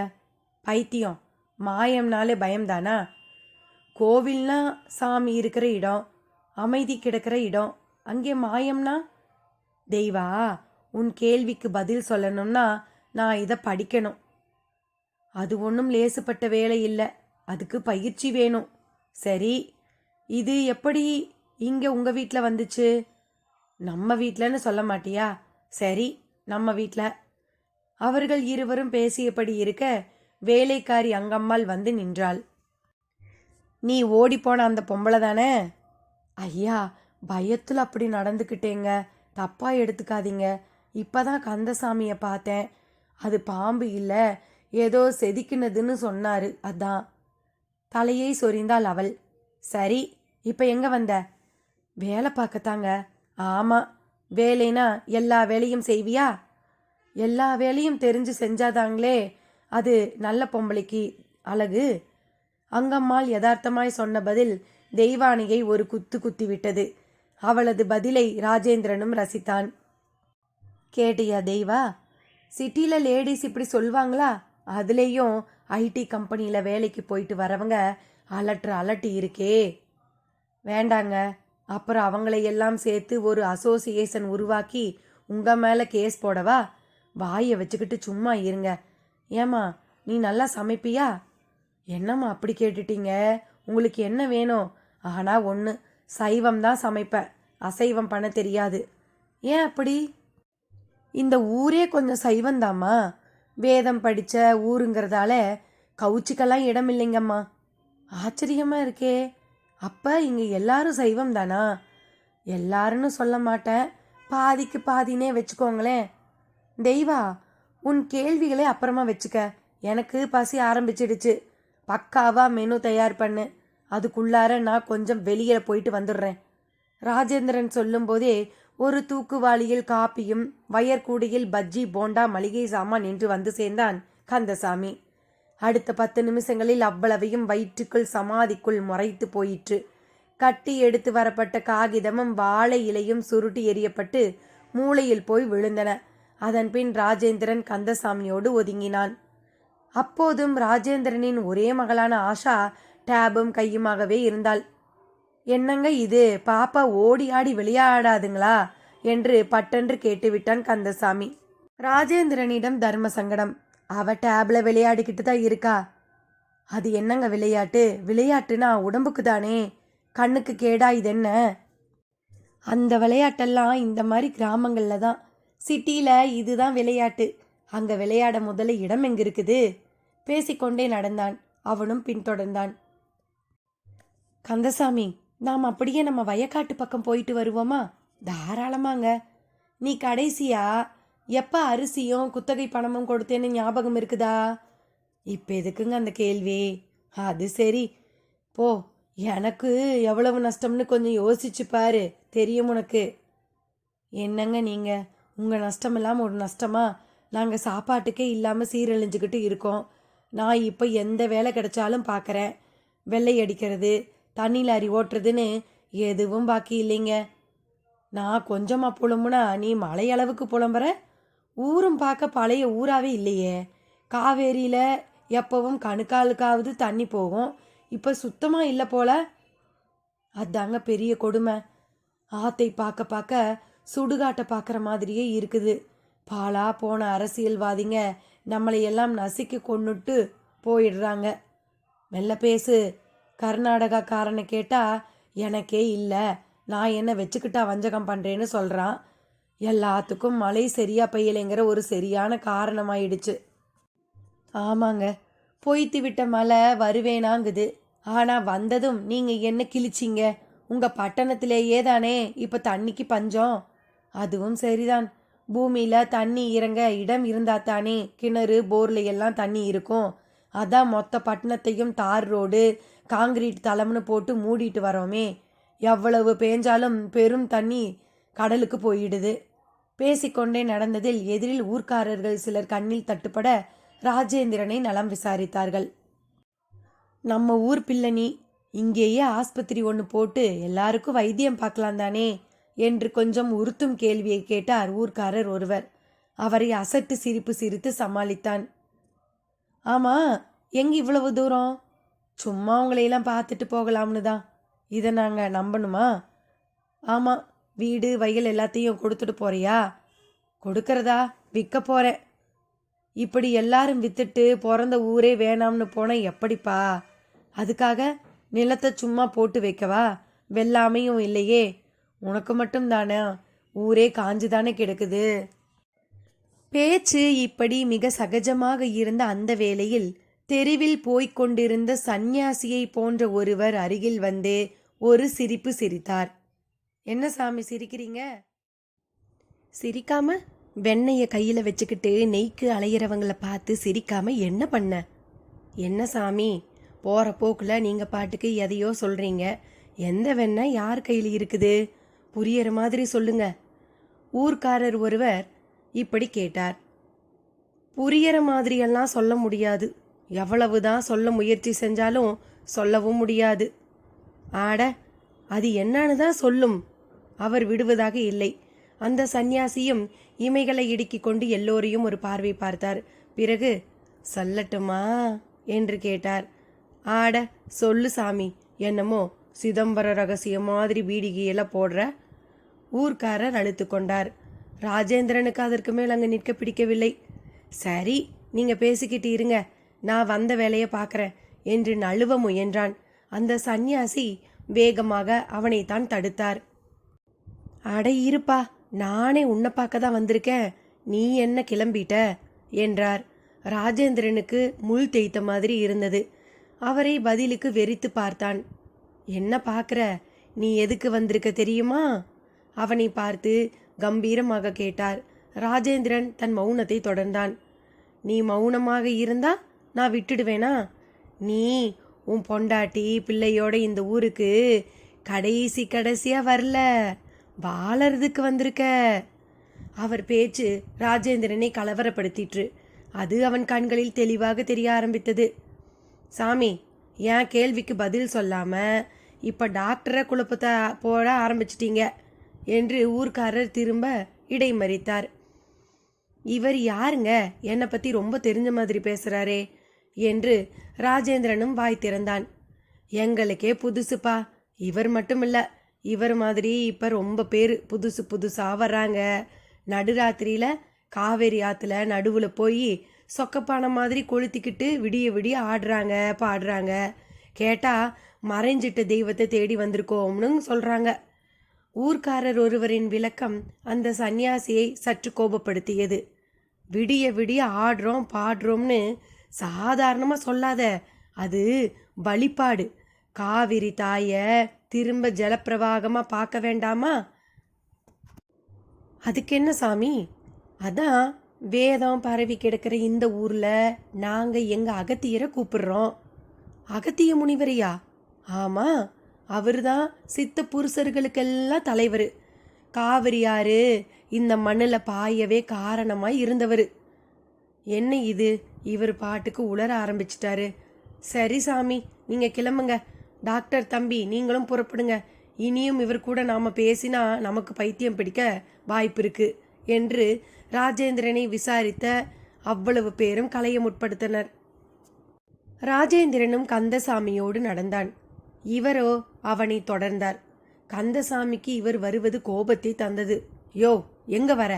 பைத்தியம், மாயம்னாலே பயம்தானா? கோவில்னா சாமி இருக்கிற இடம், அமைதி கிடக்கிற இடம். அங்கே மாயம்னா? தெய்வா, உன் கேள்விக்கு பதில் சொல்லணும்னா நான் இதை படிக்கணும். அது ஒன்றும் லேசுப்பட்ட வேலை இல்லை, அதுக்கு பயிற்சி வேணும். சரி, இது எப்படி இங்கே உங்கள் வீட்டில் வந்துச்சு? நம்ம வீட்டிலன்னு சொல்ல மாட்டியா? சரி, நம்ம வீட்டில். அவர்கள் இருவரும் பேசியபடி இருக்க வேலைக்காரி அங்கம்மாள் வந்து நின்றாள். நீ ஓடிப்போன அந்த பொம்பளை தானே? ஐயா, பயத்தில் அப்படி நடந்துக்கிட்டேங்க, தப்பாக எடுத்துக்காதீங்க. இப்போதான் கந்தசாமியை பார்த்தேன். அது பாம்பு இல்லை, ஏதோ செதுக்கினதுன்னு சொன்னார், அதான். தலையை சொரிந்தாள் அவள். சரி, இப்போ எங்கே வந்த? வேலை பார்க்கத்தாங்க. ஆமாம், வேலைனா எல்லா வேலையும் செய்வியா? எல்லா வேலையும் தெரிஞ்சு செஞ்சாதாங்களே அது நல்ல பொம்பளைக்கு அழகு. அங்கம்மாள் யதார்த்தமாய் சொன்ன பதில் தெய்வானையை ஒரு குத்து குத்தி விட்டது. அவளது பதிலை ராஜேந்திரனும் ரசித்தான். கேட்டியா தெய்வா, சிட்டியில் லேடிஸ் இப்படி சொல்வாங்களா? அதுலேயும் ஐடி கம்பெனியில் வேலைக்கு போயிட்டு வரவங்க அலட்டி இருக்கே. வேண்டாங்க, அப்புறம் அவங்களையெல்லாம் சேர்த்து ஒரு அசோசியேஷன் உருவாக்கி உங்கள் மேலே கேஸ் போடவா? வாயை வச்சுக்கிட்டு சும்மா இருங்க. ஏம்மா, நீ நல்லா சமைப்பியா? என்னம்மா அப்படி கேட்டுட்டீங்க? உங்களுக்கு என்ன வேணும்? ஆனால் ஒன்று, சைவம் தான் சமைப்பேன், அசைவம் பண்ண தெரியாது. ஏன் அப்படி? இந்த ஊரே கொஞ்சம் சைவந்தாம்மா. வேதம் படித்த ஊருங்கிறதால கவுச்சிக்கெல்லாம் இடம் இல்லைங்கம்மா. ஆச்சரியமா இருக்கே. அப்ப இங்க எல்லாரும் சைவம் தானா? எல்லாருன்னு சொல்ல மாட்டேன், பாதிக்கு பாதினே வச்சுக்கோங்களேன். தெய்வா, உன் கேள்விகளை அப்புறமா வச்சுக்க. எனக்கு பசி ஆரம்பிச்சிடுச்சு. பக்காவா மெனு தயார் பண்ணு. அதுக்குள்ளார நான் கொஞ்சம் வெளியே போயிட்டு வந்துடுறேன். ராஜேந்திரன் சொல்லும்போதே ஒரு தூக்குவாளியில் காப்பியும் வயர்கூடையில் பஜ்ஜி போண்டா மளிகை சாமான் என்று வந்து சேர்ந்தான் கந்தசாமி. அடுத்த 10 நிமிஷங்களில் அவ்வளவையும் வயிற்றுக்குள் சமாதிக்குள் முறைத்து போயிற்று. கட்டி எடுத்து வரப்பட்ட காகிதமும் வாழை இலையும் சுருட்டி எறியப்பட்டு மூளையில் போய் விழுந்தன. அதன்பின் ராஜேந்திரன் கந்தசாமியோடு ஒதுங்கினான். அப்போதும் ராஜேந்திரனின் ஒரே மகளான ஆஷா டேபும் கையுமாகவே இருந்தாள். என்னங்க இது, பாப்பா ஓடி ஆடி விளையாடாதுங்களா என்று பட்டென்று கேட்டுவிட்டான் கந்தசாமி. ராஜேந்திரனிடம் தர்ம சங்கடம். அவ டேப்ல விளையாடிக்கிட்டு தான் இருக்கா. அது என்னங்க விளையாட்டு? விளையாட்டுனா உடம்புக்கு தானே, கண்ணுக்கு கேடா இது என்ன? அந்த விளையாட்டெல்லாம் இந்த மாதிரி கிராமங்களில் தான். சிட்டியில் இதுதான் விளையாட்டு. அங்கே விளையாட முதல்ல இடம் எங்கே இருக்குது? பேசிக்கொண்டே நடந்தான். அவனும் பின்தொடர்ந்தான். கந்தசாமி, நாம் அப்படியே நம்ம வயக்காட்டு பக்கம் போயிட்டு வருவோமா? தாராளமாங்க. நீ கடைசியா எப்போ அரிசியும் குத்தகை பணமும் கொடுத்தேன்னு ஞாபகம் இருக்குதா? இப்போ எதுக்குங்க அந்த கேள்வி? அது சரி, போ. எனக்கு எவ்வளவு நஷ்டம்னு கொஞ்சம் யோசிச்சு பாரு, தெரியும் உனக்கு. என்னங்க நீங்கள், உங்கள் நஷ்டம் இல்லாமல் ஒரு நஷ்டமா? நாங்கள் சாப்பாட்டுக்கே இல்லாமல் சீரழிஞ்சுக்கிட்டு இருக்கோம். நான் இப்போ எந்த வேலை கிடைச்சாலும் பார்க்குறேன். வெள்ளை அடிக்கிறது, தண்ணி லாரி ஓட்டுறதுன்னு எதுவும் பாக்கி இல்லைங்க. நான் கொஞ்சமாக புலம்புனா நீ மலையளவுக்கு புலம்புற. ஊரும் பார்க்க பழைய ஊராகவே இல்லையே. காவேரியில் எப்பவும் கணுக்காலுக்காவது தண்ணி போகும், இப்போ சுத்தமாக இல்லை போல. அதாங்க பெரிய கொடுமை. ஆத்தை பார்க்க பார்க்க சுடுகாட்டை பார்க்குற மாதிரியே இருக்குது. பாலா போன அரசியல்வாதிங்க நம்மளையெல்லாம் நசுக்கி கொன்னுட்டு போயிடுறாங்க. மெல்ல பேசு. கர்நாடகாக்காரனை கேட்டால் எனக்கே இல்லை, நான் என்ன வச்சுக்கிட்டா வஞ்சகம் பண்ணுறேன்னு சொல்கிறான். எல்லாத்துக்கும் மழை சரியாக பெய்யலைங்கிற ஒரு சரியான காரணமாயிடுச்சு. ஆமாங்க, பொய்த்து விட்ட மழை வருவேனாங்குது. ஆனால் வந்ததும் நீங்கள் என்ன கிழிச்சிங்க? உங்கள் பட்டணத்திலேயே தானே இப்போ தண்ணிக்கு பஞ்சம். அதுவும் சரிதான். பூமியில் தண்ணி இறங்க இடம் இருந்தால் தானே கிணறு போர்ல எல்லாம் தண்ணி இருக்கும். அதான் மொத்த பட்டணத்தையும் தார் ரோடு காங்கிரீட் தளம்னு போட்டு மூடிட்டு வரோமே. எவ்வளவு பேஞ்சாலும் பெரும் தண்ணி கடலுக்கு போயிடுது. பேசிக்கொண்டே நடந்ததில் எதிரில் ஊர்க்காரர்கள் சிலர் கண்ணில் தட்டுப்பட ராஜேந்திரனை நலம் விசாரித்தார்கள். நம்ம ஊர் பிள்ளை, இங்கேயே ஆஸ்பத்திரி ஒன்று போட்டு எல்லாருக்கும் வைத்தியம் பார்க்கலாம் தானே என்று கொஞ்சம் உறுத்தும் கேள்வியை கேட்டார் ஊர்க்காரர் ஒருவர். அவரை அசட்டு சிரிப்பு சிரித்து சமாளித்தான். ஆமா, எங்க இவ்வளவு தூரம்? சும்மா உங்களையெல்லாம் பார்த்துட்டு போகலாம்னு தான். இதை நாங்கள் நம்பணுமா? ஆமாம், வீடு வயல் எல்லாத்தையும் கொடுத்துட்டு போறியா? கொடுக்கறதா? விற்க போகிறேன். இப்படி எல்லாரும் வித்துட்டு பிறந்த ஊரே வேணாம்னு போனால் எப்படிப்பா? அதுக்காக நிலத்தை சும்மா போட்டு வைக்கவா? வெள்ளாமையும் இல்லையே. உனக்கு மட்டும் தானே, ஊரே காஞ்சு தானே கிடக்குது. பேச்சு இப்படி மிக சகஜமாக இருந்த அந்த வேளையில் தெருவில் போய்க் கொண்டிருந்த சந்நியாசியை போன்ற ஒருவர் அருகில் வந்து ஒரு சிரிப்பு சிரித்தார். என்ன சாமி சிரிக்கிறீங்க? சிரிக்காம வெண்ணெயை கையில் வச்சுக்கிட்டு நெய்க்கு அலையிறவங்களை பார்த்து சிரிக்காம என்ன பண்ண? என்ன சாமி, போகிற போக்கில் நீங்கள் பாட்டுக்கு எதையோ சொல்கிறீங்க. எந்த வெண்ணெய் யார் கையில் இருக்குது? புரியற மாதிரி சொல்லுங்க. ஊர்க்காரர் ஒருவர் இப்படி கேட்டார். புரியற மாதிரியெல்லாம் சொல்ல முடியாது. எவ்வளவுதான் சொல்ல முயற்சி செஞ்சாலும் சொல்லவும் முடியாது. ஆட, அது என்னன்னு தான் சொல்லும். அவர் விடுவதாக இல்லை. அந்த சந்நியாசியும் இமைகளை இடுக்கிக் கொண்டு எல்லோரையும் ஒரு பார்வை பார்த்தார். பிறகு சொல்லட்டுமா என்று கேட்டார். ஆட, சொல்லு சாமி. என்னமோ சிதம்பர ரகசியம் மாதிரி பீடிகையெல்லாம் போடுற. ஊர்க்காரர் அழுத்து கொண்டார். ராஜேந்திரனுக்கு அதற்கு மேல் அங்கே நிற்க பிடிக்கவில்லை. சரி, நீங்கள் பேசிக்கிட்டு இருங்க, நான் வந்த வேலையை பார்க்குறேன் என்று நழுவ முயன்றான். அந்த சந்நியாசி வேகமாக அவனைத்தான் தடுத்தார். அட இருப்பா, நானே உன்னை பார்க்க தான் வந்திருக்கேன். நீ என்ன கிளம்பிட்ட என்றார். ராஜேந்திரனுக்கு முள் தேய்த்த மாதிரி இருந்தது. அவரை பதிலுக்கு வெறித்து பார்த்தான். என்ன பார்க்குற? நீ எதுக்கு வந்திருக்க தெரியுமா? அவனை பார்த்து கம்பீரமாக கேட்டார். ராஜேந்திரன் தன் மௌனத்தை தொடர்ந்தான். நீ மௌனமாக இருந்தா நான் விட்டுடுவேனா? நீ உன் பொண்டாட்டி பிள்ளையோட இந்த ஊருக்கு கடைசியா வரல, வாழறதுக்கு வந்திருக்க. அவர் பேச்சு ராஜேந்திரனை கலவரப்படுத்திற்று. அது அவன் கண்களில் தெளிவாக தெரிய ஆரம்பித்தது. சாமி, என் கேள்விக்கு பதில் சொல்லாம இப்ப டாக்டரை குழப்பத்தை போட ஆரம்பிச்சிட்டீங்க என்று ஊர்க்காரர் திரும்ப இடைமறித்தார். இவர் யாருங்க, என்னை பத்தி ரொம்ப தெரிஞ்ச மாதிரி பேசுறாரே என்று ராஜேந்திரனும் வாய் திறந்தான். எங்களுக்கே புதுசுப்பா, இவர் மட்டும் இல்ல, இவர் மாதிரி இப்ப ரொம்ப பேர் புதுசா வர்றாங்க. நடுராத்திரியில காவேரி ஆத்துல நடுவுல போய் சொக்கப்பானை மாதிரி கொளுத்திக்கிட்டு விடிய விடிய ஆடுறாங்க பாடுறாங்க. கேட்டா மறைஞ்சிட்ட தெய்வத்தை தேடி வந்திருக்கோம்னு சொல்றாங்க. ஊர்க்காரர் ஒருவரின் விளக்கம் அந்த சந்நியாசியை சற்று கோபப்படுத்தியது. விடிய விடிய ஆடுறோம் பாடுறோம்னு சாதாரணமா சொல்லாத, அது வழிபாடு. காவிரி தாய திரும்ப ஜலப்பிரவாகமா பார்க்க வேண்டாமா? அதுக்கு என்ன சாமி? அதான் வேதம் பரவி கிடக்கிற இந்த ஊர்ல நாங்க எங்க அகத்தியரை கூப்பிடுறோம். அகத்திய முனிவரையா? ஆமா, அவர்தான் சித்த புருஷர்களுக்கெல்லாம் தலைவர். காவிரியாறு இந்த மண்ணில் பாயவே காரணமாய் இருந்தவர். என்ன இது, இவர் பாட்டுக்கு உளர ஆரம்பிச்சிட்டாரு. சரி சாமி, நீங்க கிளம்புங்க. டாக்டர் தம்பி, நீங்களும் புறப்படுங்க. இனியும் இவர் கூட நாம பேசினா நமக்கு பைத்தியம் பிடிக்க வாய்ப்பு இருக்கு என்று ராஜேந்திரனை விசாரித்த அவ்வளவு பேரும் கலைய முற்படுத்தினர். ராஜேந்திரனும் கந்தசாமியோடு நடந்தான். இவரோ அவனை தொடர்ந்தார். கந்தசாமிக்கு இவர் வருவது கோபத்தை தந்தது. யோ, எங்க வர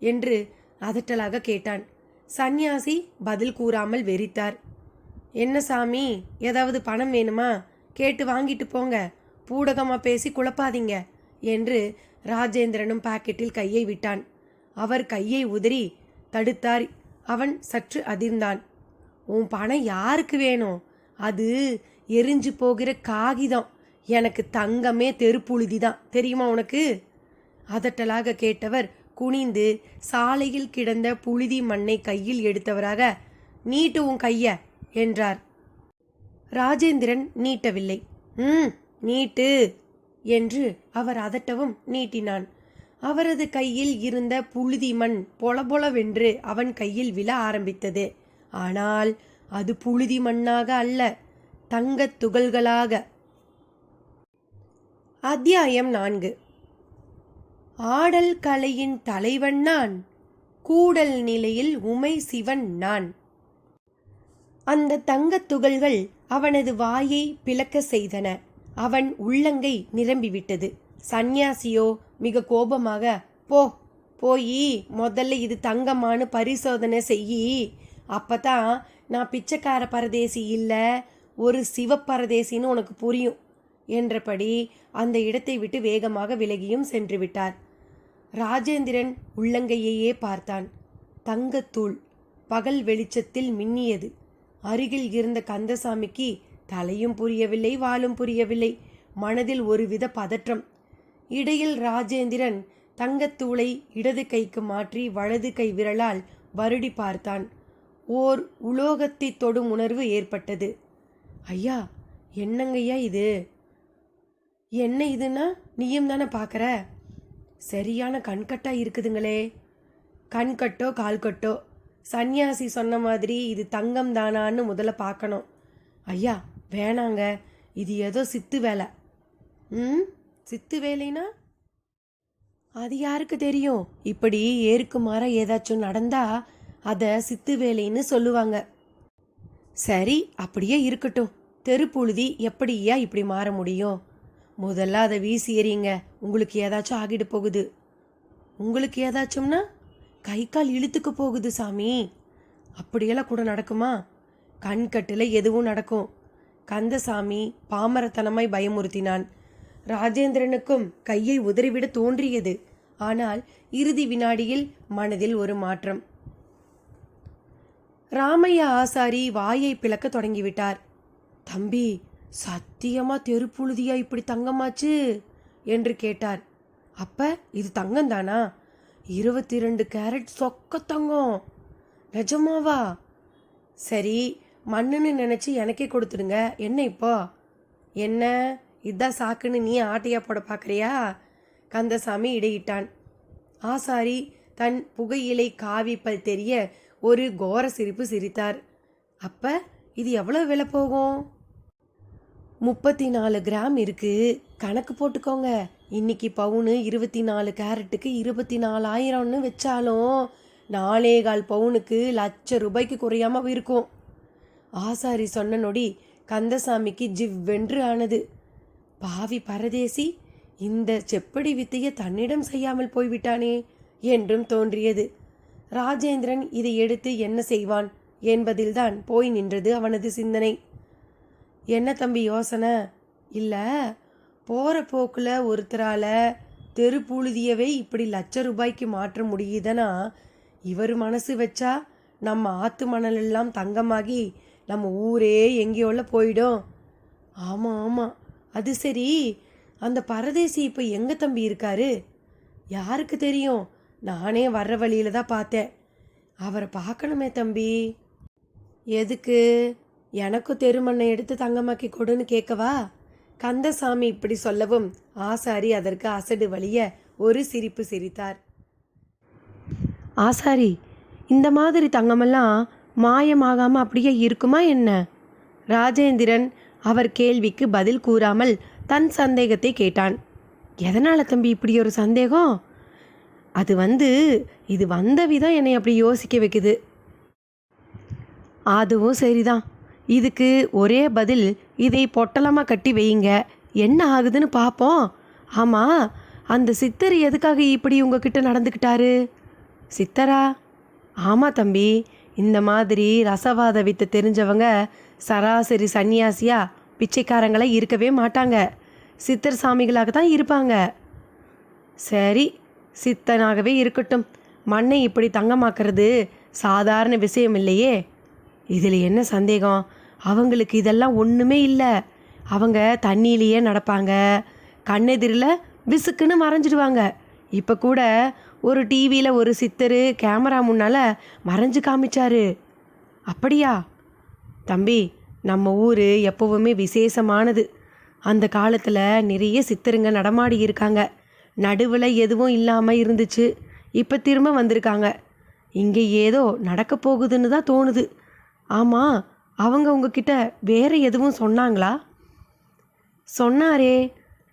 என்று அதட்டலாக கேட்டான். சந்நியாசி பதில் கூறாமல் வெறித்தார். என்ன சாமி, ஏதாவது பணம் வேணுமா? கேட்டு வாங்கிட்டு போங்க, பூடகமா பேசி குழப்பாதீங்க என்று ராஜேந்திரனும் பாக்கெட்டில் கையை விட்டான். அவர் கையை உதறி தடுத்தார். அவன் சற்று அதிர்ந்தான். உன் பணம் யாருக்கு வேணும்? அது எரிஞ்சு போகிற காகிதம். எனக்கு தங்கமே தெருப்புழுதி தான், தெரியுமா உனக்கு? அதட்டலாக கேட்டவர் குனிந்து சாலையில் கிடந்த புழுதி மண்ணை கையில் எடுத்தவராக, நீட்டு உன் கைய என்றார். ராஜேந்திரன் நீட்டவில்லை. நீட்டு என்று அவர் அதட்டவும் நீட்டினான். அவரது கையில் இருந்த புழுதி மண் பொலபொலவென்று அவன் கையில் விழ ஆரம்பித்தது. ஆனால் அது புழுதி மண்ணாக அல்ல, தங்கத் துகள்களாக. அத்தியாயம் 4. ஆடல் கலையின் தலைவன் நான், கூடல் நிலையில் உமை சிவன் நான். அந்த தங்கத் துகள்கள் அவனது வாயை பிளக்க செய்தன. அவன் உள்ளங்கை நிரம்பிவிட்டது. சந்நியாசியோ மிக கோபமாக, போய் முதல்ல இது தங்கமானு பரிசோதனை செய்யி, அப்பதான் நான் பிச்சைக்கார பரதேசி இல்ல, ஒரு சிவப்பரதேசின்னு உனக்கு புரியும் என்றபடி அந்த இடத்தை விட்டு வேகமாக விலகியும் சென்று விட்டார். ராஜேந்திரன் உள்ளங்கையையே பார்த்தான். தங்கத்தூள் பகல் வெளிச்சத்தில் மின்னியது. அருகில் இருந்த கந்தசாமிக்கு தலையும் புரியவில்லை, வாலும் புரியவில்லை. மனதில் ஒருவித பதற்றம். இடையில் ராஜேந்திரன் தங்கத்தூளை இடது கைக்கு மாற்றி வலது கை விரலால் வருடி பார்த்தான். ஓர் உலோகத்தை தொடும் உணர்வு ஏற்பட்டது. ஐயா, என்னங்கய்யா இது? என்ன இதுன்னா நீயும் தானே பார்க்குற? சரியான கண்கட்டா இருக்குதுங்களே. கண்கட்டோ கால்கட்டோ, சந்நியாசி சொன்ன மாதிரி இது தங்கம் தானான்னு முதல்ல பார்க்கணும். ஐயா வேணாங்க, இது ஏதோ சித்து வேலை. சித்து வேலைனா அது யாருக்கு தெரியும்? இப்படி ஏற்குமாற ஏதாச்சும் நடந்தா அதை சித்து வேலைன்னு சொல்லுவாங்க. சரி, அப்படியே இருக்கட்டும். தெருப்புழுதி எப்படியா இப்படி மாற முடியும்? முதல்ல அதை வீசி எறிங்க, உங்களுக்கு ஏதாச்சும் ஆகிட்டு போகுது. உங்களுக்கு ஏதாச்சும்னா கை கால் இழுத்துக்கு போகுது சாமி. அப்படியெல்லாம் கூட நடக்குமா? கண்கட்டில் எதுவும் நடக்கும். கந்தசாமி பாமரத்தனமாய் பயமுறுத்தினான். ராஜேந்திரனுக்கும் கையை உதறிவிட தோன்றியது. ஆனால் இறுதி வினாடியில் மனதில் ஒரு மாற்றம். ராமையா ஆசாரி வாயை பிளக்க தொடங்கிவிட்டார். தம்பி, சத்தியமா தெருப்புழுதியா இப்படி தங்கமாச்சு என்று கேட்டார். அப்ப இது தங்கம்தானா? 22 கேரட் சொக்க தங்கம். நிஜமாவா? சரி, மண்ணுன்னு நினச்சி எனக்கே கொடுத்துடுங்க. என்ன இப்போ? என்ன இதான் சாக்குன்னு நீ ஆட்டையா போட பார்க்குறியா? கந்தசாமி இடையிட்டான். ஆசாரி தன் புகையிலை காவிப்பல் தெரிய ஒரு கோர சிரிப்பு சிரித்தார். அப்ப இது எவ்வளோ விலை போகும்? 34 கிராம் இருக்கு, கணக்கு போட்டுக்கோங்க. இன்னைக்கு பவுனு 24 கேரட்டுக்கு 24,000ன்னு வச்சாலும் 4.25 பவுனுக்கு ₹1,00,000 குறையாம இருக்கும். ஆசாரி சொன்ன நொடி கந்தசாமிக்கு ஜிவ்வென்று ஆனது. பாவி பரதேசி, இந்த செப்படி வித்தையை தன்னிடம் செய்யாமல் போய்விட்டானே என்றும் தோன்றியது. ராஜேந்திரன் இதை எடுத்து என்ன செய்வான் என்பதில்தான் போய் நின்றது அவனது சிந்தனை. என்ன தம்பி யோசனை? இல்லை, போகிற போக்கில் ஒருத்தரால் தெருப்புழுதியவே இப்படி ₹1,00,000 மாற்ற முடியுதுன்னா இவர் மனசு வச்சா நம்ம ஆற்று மணலெல்லாம் தங்கமாகி நம்ம ஊரே எங்கேயோல போயிடும். ஆமாம் ஆமாம், அது சரி, அந்த பரதேசி இப்போ எங்கே தம்பி இருக்காரு? யாருக்கு தெரியும்? நானே வர்ற வழியில் தான் பார்த்தேன். அவரை பார்க்கணுமே தம்பி. எதுக்கு? எனக்கும் தெருமண்ணை எடுத்து தங்கமாக்கி கொடுன்னு கேட்கவா? கந்தசாமி இப்படி சொல்லவும் ஆசாரி அதற்கு அசடு வழிய ஒரு சிரிப்பு சிரித்தார். ஆசாரி, இந்த மாதிரி தங்கமெல்லாம் மாயமாகாமல் அப்படியே இருக்குமா என்ன? ராஜேந்திரன் அவர் கேள்விக்கு பதில் கூறாமல் தன் சந்தேகத்தை கேட்டான். எதனால் தம்பி இப்படி ஒரு சந்தேகம்? அது இது வந்த விதம் என்னை அப்படி யோசிக்க வைக்குது. அதுவும் சரிதான். இதுக்கு ஒரே பதில், இதை பொட்டலமாக கட்டி வையுங்க, என்ன ஆகுதுன்னு பார்ப்போம். ஆமாம், அந்த சித்தர் எதுக்காக இப்படி உங்ககிட்ட நடந்துக்கிட்டாரு? சித்தரா? ஆமாம் தம்பி, இந்த மாதிரி ரசவாத வித்தை தெரிஞ்சவங்க சராசரி சன்னியாசியா பிச்சைக்காரங்களை இருக்கவே மாட்டாங்க. சித்தர் சாமிகளாக தான் இருப்பாங்க. சரி, சித்தனாகவே இருக்கட்டும். மண்ணை இப்படி தங்கமாக்குறது சாதாரண விஷயம் இல்லையே. இதில் என்ன சந்தேகம்? அவங்களுக்கு இதெல்லாம் ஒன்றுமே இல்லை. அவங்க தண்ணியிலேயே நடப்பாங்க, கண்ணெதிரில் விசுக்குன்னு மறைஞ்சிடுவாங்க. இப்போ கூட ஒரு டிவியில் ஒரு சித்தர் கேமரா முன்னால் மறைஞ்சு காமிச்சாரு. அப்படியா? தம்பி, நம்ம ஊர் எப்போவுமே விசேஷமானது. அந்த காலத்தில் நிறைய சித்தருங்க நடமாடி இருக்காங்க. நடுவில் எதுவும் இல்லாமல் இருந்துச்சு, இப்போ திரும்ப வந்திருக்காங்க. இங்கே ஏதோ நடக்க போகுதுன்னு தான் தோணுது. ஆமாம், அவங்க உங்ககிட்ட வேறு எதுவும் சொன்னாங்களா? சொன்னாரே,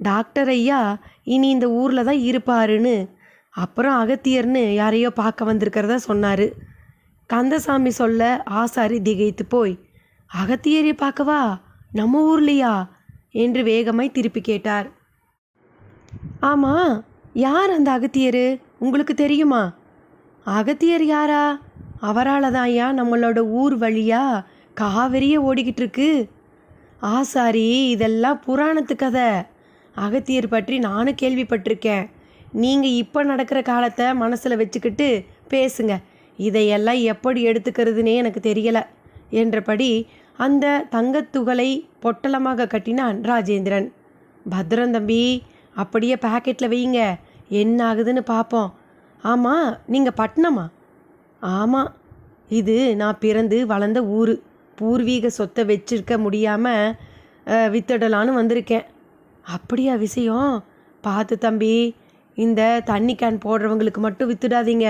டாக்டர் ஐயா இனி இந்த ஊரில் தான் இருப்பாருன்னு. அப்புறம் அகத்தியர்னு யாரையோ பார்க்க வந்திருக்கிறதா சொன்னார். கந்தசாமி சொல்ல ஆசாரி திகைத்து போய், அகத்தியரை பார்க்கவா? நம்ம ஊர்லையா என்று வேகமாய் திருப்பி கேட்டார். ஆமாம், யார் அந்த அகத்தியர்? உங்களுக்கு தெரியுமா? அகத்தியர் யாரா? அவரால் தான் ஐயா நம்மளோட ஊர் வழியா காவிரியே ஓடிக்கிட்டு இருக்கு. ஆசாரி, இதெல்லாம் புராணத்து கதை. அகத்தியர் பற்றி நானும் கேள்விப்பட்டிருக்கேன். நீங்கள் இப்போ நடக்கிற காலத்தை மனசில் வச்சுக்கிட்டு பேசுங்க. இதையெல்லாம் எப்படி எடுத்துக்கிறதுனே எனக்கு தெரியலை என்றபடி அந்த தங்கத்துகளை பொட்டலமாக கட்டினான் ராஜேந்திரன். பத்திரம் தம்பி, அப்படியே பாக்கெட்டில் வையுங்க, என்ன ஆகுதுன்னு பார்ப்போம். ஆமாம், நீங்கள் பட்டணமா? ஆமாம், இது நான் பிறந்து வளர்ந்த ஊர். பூர்வீக சொத்தை வச்சிருக்க முடியாமல் வித்துடலான்னு வந்திருக்கேன். அப்படியா விஷயம்? பார்த்து தம்பி, இந்த தண்ணி கேன் போடுறவங்களுக்கு மட்டும் வித்துடாதீங்க.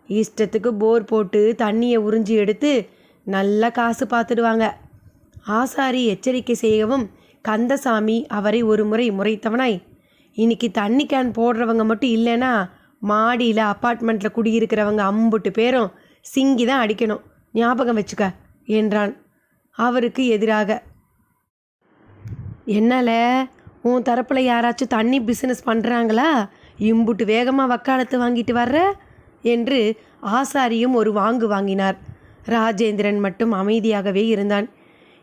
இஷ்டத்துக்கு போர் போட்டு தண்ணியை உறிஞ்சி எடுத்து நல்லா காசு பார்த்துடுவாங்க. ஆசாரி எச்சரிக்கை செய்யவும் கந்தசாமி அவரை ஒரு முறை முறைத்தவனாய், இன்னைக்கு தண்ணி கேன் போடுறவங்க மட்டும் இல்லைன்னா மாடியில் அப்பார்ட்மெண்ட்டில் குடியிருக்கிறவங்க அம்புட்டு பேரும் சிங்கி தான் அடிக்கணும், ஞாபகம் வச்சுக்க என்றான். அவருக்கு எதிராக, என்னால் உன் தரப்பில் யாராச்சும் தண்ணி பிஸ்னஸ் பண்ணுறாங்களா? இம்புட்டு வேகமாக வக்காலத்து வாங்கிட்டு வர்ற என்று ஆசாரியும் ஒரு வாங்கு வாங்கினார். ராஜேந்திரன் மட்டும் அமைதியாகவே இருந்தான்.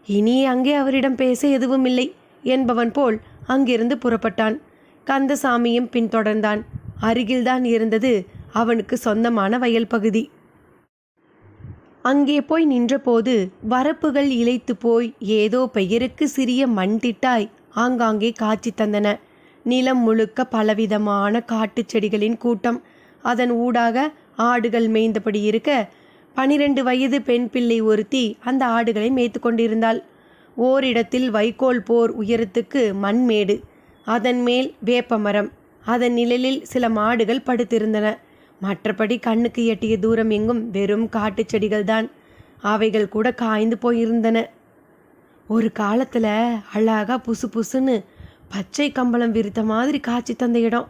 இனி அங்கே அவரிடம் பேச எதுவும் இல்லை என்பவன் போல் அங்கிருந்து புறப்பட்டான். கந்தசாமியும் பின்தொடர்ந்தான். அருகில்தான் இருந்தது அவனுக்கு சொந்தமான வயல் பகுதி. அங்கே போய் நின்றபோது வரப்புகள் இளைத்து போய் ஏதோ பெயருக்கு சிறிய மண் திட்டாய் ஆங்காங்கே காட்சி தந்தன. நிலம் முழுக்க பலவிதமான காட்டுச் செடிகளின் கூட்டம். அதன் ஊடாக ஆடுகள் மேய்ந்தபடி இருக்க 12 வயது பெண் பிள்ளை ஒருத்தி அந்த ஆடுகளை மேய்த்து கொண்டிருந்தாள். ஓரிடத்தில் வைக்கோல் போர் உயரத்துக்கு மண்மேடு, அதன் மேல் வேப்பமரம், அதன் நிழலில் சில மாடுகள் படுத்திருந்தன. மற்றபடி கண்ணுக்கு எட்டிய தூரம் எங்கும் வெறும் காட்டுச் செடிகள்தான். அவைகள் கூட காய்ந்து போயிருந்தன. ஒரு காலத்தில் அழகா புசு புசுன்னு பச்சை கம்பளம் விரித்த மாதிரி காட்சி தந்த இடம்.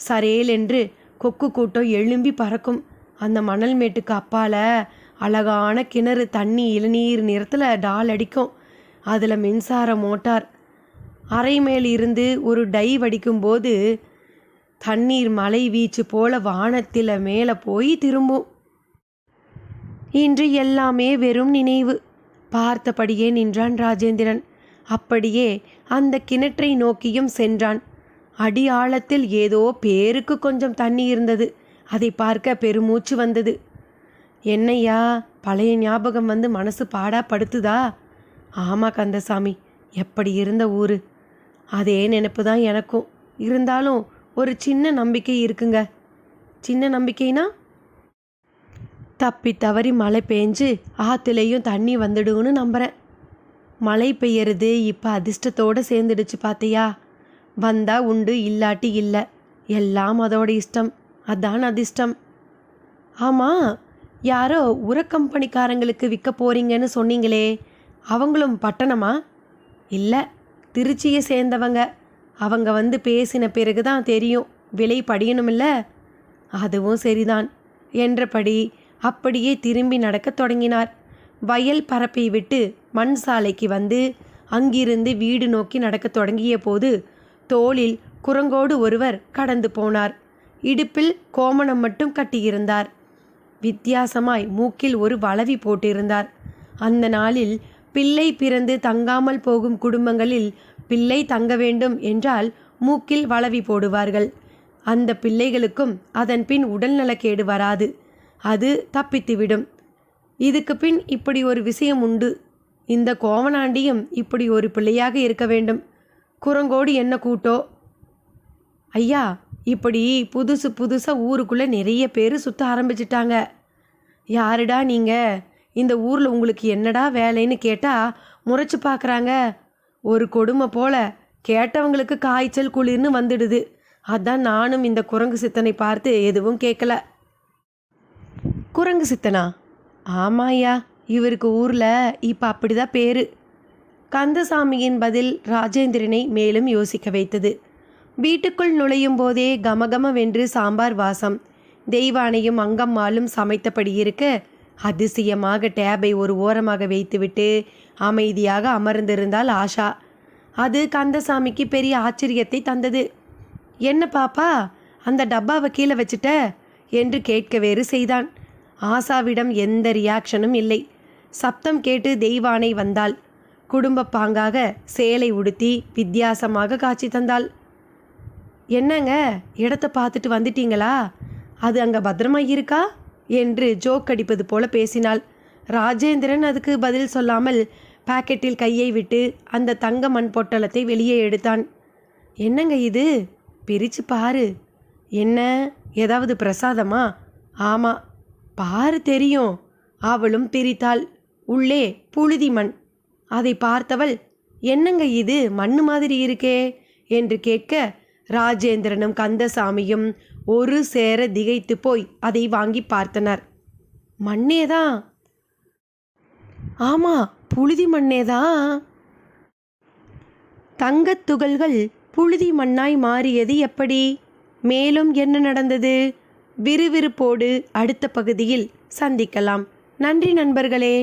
சரேல் என்று கொக்கு கூட்டம் எழும்பி பறக்கும். அந்த மணல் மேட்டுக்கு அப்பால் அழகான கிணறு தண்ணி இளநீர் நிறத்தில் டால் அடிக்கும். அதில் மின்சார மோட்டார். அறை மேல் இருந்து ஒரு டைவ் அடிக்கும்போது தண்ணீர் மலை வீச்சு போல வானத்தில் மேலே போய் திரும்பும். இன்று எல்லாமே வெறும் நினைவு. பார்த்தபடியே நின்றான் ராஜேந்திரன். அப்படியே அந்த கிணற்றை நோக்கியும் சென்றான். அடி ஆழத்தில் ஏதோ பேருக்கு கொஞ்சம் தண்ணி இருந்தது. அதை பார்க்க பெருமூச்சு வந்தது. என்னையா, பழைய ஞாபகம் வந்து மனசு பாடா படுத்துதா? ஆமா கந்தசாமி, எப்படி இருந்த ஊரு. அதே நினைப்பு தான் எனக்கும். இருந்தாலும் ஒரு சின்ன நம்பிக்கை இருக்குங்க. சின்ன நம்பிக்கைனா, தப்பி தவறி மழை பெஞ்சு ஆற்றுலையும் தண்ணி வந்துடுன்னு நம்புகிறேன். மழை பெய்யறது இப்போ அதிர்ஷ்டத்தோடு சேர்ந்துடுச்சு பார்த்தியா. வந்தா உண்டு, இல்லாட்டி இல்லை. எல்லாம் அதோட இஷ்டம். அதான் அதிர்ஷ்டம். ஆமாம், யாரோ உர கம்பெனிக்காரங்களுக்கு விற்க போகிறீங்கன்னு சொன்னீங்களே, அவங்களும் பட்டணமா? இல்லை, திருச்சியை சேர்ந்தவங்க. அவங்க வந்து பேசின பிறகு தான் தெரியும் விலை படியணுமில்ல. அதுவும் சரிதான் என்றபடி அப்படியே திரும்பி நடக்கத் தொடங்கினார். வயல் பரப்பை விட்டு மண் சாலைக்கு வந்து அங்கிருந்து வீடு நோக்கி நடக்கத் தொடங்கிய போது தோளில் குரங்கோடு ஒருவர் கடந்து போனார். இடுப்பில் கோமணம் மட்டும் கட்டியிருந்தார். வித்தியாசமாய் மூக்கில் ஒரு வளவி போட்டிருந்தார். அந்த நாளில் பிள்ளை பிறந்து தங்காமல் போகும் குடும்பங்களில் பிள்ளை தங்க வேண்டும் என்றால் மூக்கில் வளவி போடுவார்கள். அந்த பிள்ளைகளுக்கும் அதன் பின் உடல்நலக்கேடு வராது, அது தப்பித்துவிடும். இதுக்கு பின் இப்படி ஒரு விஷயம் உண்டு. இந்த கோவனாண்டியும் இப்படி ஒரு பிள்ளையாக இருக்க வேண்டும். குரங்கோடு என்ன கூட்டோ. ஐயா, இப்படி புதுசாக ஊருக்குள்ளே நிறைய பேர் சுற்ற ஆரம்பிச்சிட்டாங்க. யாருடா நீங்கள்? இந்த ஊரில் உங்களுக்கு என்னடா வேலைன்னு கேட்டால் முறைச்சி பார்க்குறாங்க. ஒரு கொடுமை போல் கேட்டவங்களுக்கு காய்ச்சல் குளிர்னு வந்துடுது. அதான் நானும் இந்த குரங்கு சித்தனை பார்த்து எதுவும் கேட்கல. குரங்கு சித்தனா? ஆமாய்யா, இவருக்கு ஊரில் இப்போ அப்படி தான் பேர். கந்தசாமியின் பதில் ராஜேந்திரனை மேலும் யோசிக்க வைத்தது. வீட்டுக்குள் நுழையும் போதே கமகமவென்று சாம்பார் வாசம். தெய்வானையும் அங்கம்மாளும் சமைத்தபடி இருக்க அதிசயமாக டேபை ஒரு ஓரமாக வைத்துவிட்டு அமைதியாக அமர்ந்திருந்தாள் ஆஷா. அது கந்தசாமிக்கு பெரிய ஆச்சரியத்தை தந்தது. என்ன பாப்பா, அந்த டப்பாவை கீழே வச்சுட்ட என்று கேட்க வேறு செய்தான். ஆஷாவிடம் எந்த ரியாக்ஷனும் இல்லை. சப்தம் கேட்டு தெய்வானை வந்தாள். குடும்ப பாங்காக சேலை உடுத்தி வித்தியாசமாக காட்சி தந்தாள். என்னங்க, இடத்த பார்த்துட்டு வந்துட்டீங்களா? அது அங்கே பத்திரமா இருக்கா என்று ஜோக் அடிப்பது போல பேசினாள். ராஜேந்திரன் அதுக்கு பதில் சொல்லாமல் பாக்கெட்டில் கையை விட்டு அந்த தங்க மண் பொட்டலத்தை வெளியே எடுத்தான். என்னங்க இது? பிரித்து பாரு. என்ன, ஏதாவது பிரசாதமா? ஆமாம், பாரு தெரியும். அவளும் பிரித்தாள். உள்ளே புழுதி மண். அதை பார்த்தவள், என்னங்க இது மண்ணு மாதிரி இருக்கே என்று கேட்க ராஜேந்திரனும் கந்தசாமியும் ஒரு சேர திகைத்து போய் அதை வாங்கி பார்த்தனர். மண்ணேதான். ஆமா, புழுதி மண்ணேதான். தங்கத் துகள்கள் புழுதி மண்ணாய் மாறியது எப்படி? மேலும் என்ன நடந்தது? விறுவிறுப்போடு அடுத்த பகுதியில் சந்திக்கலாம். நன்றி நண்பர்களே.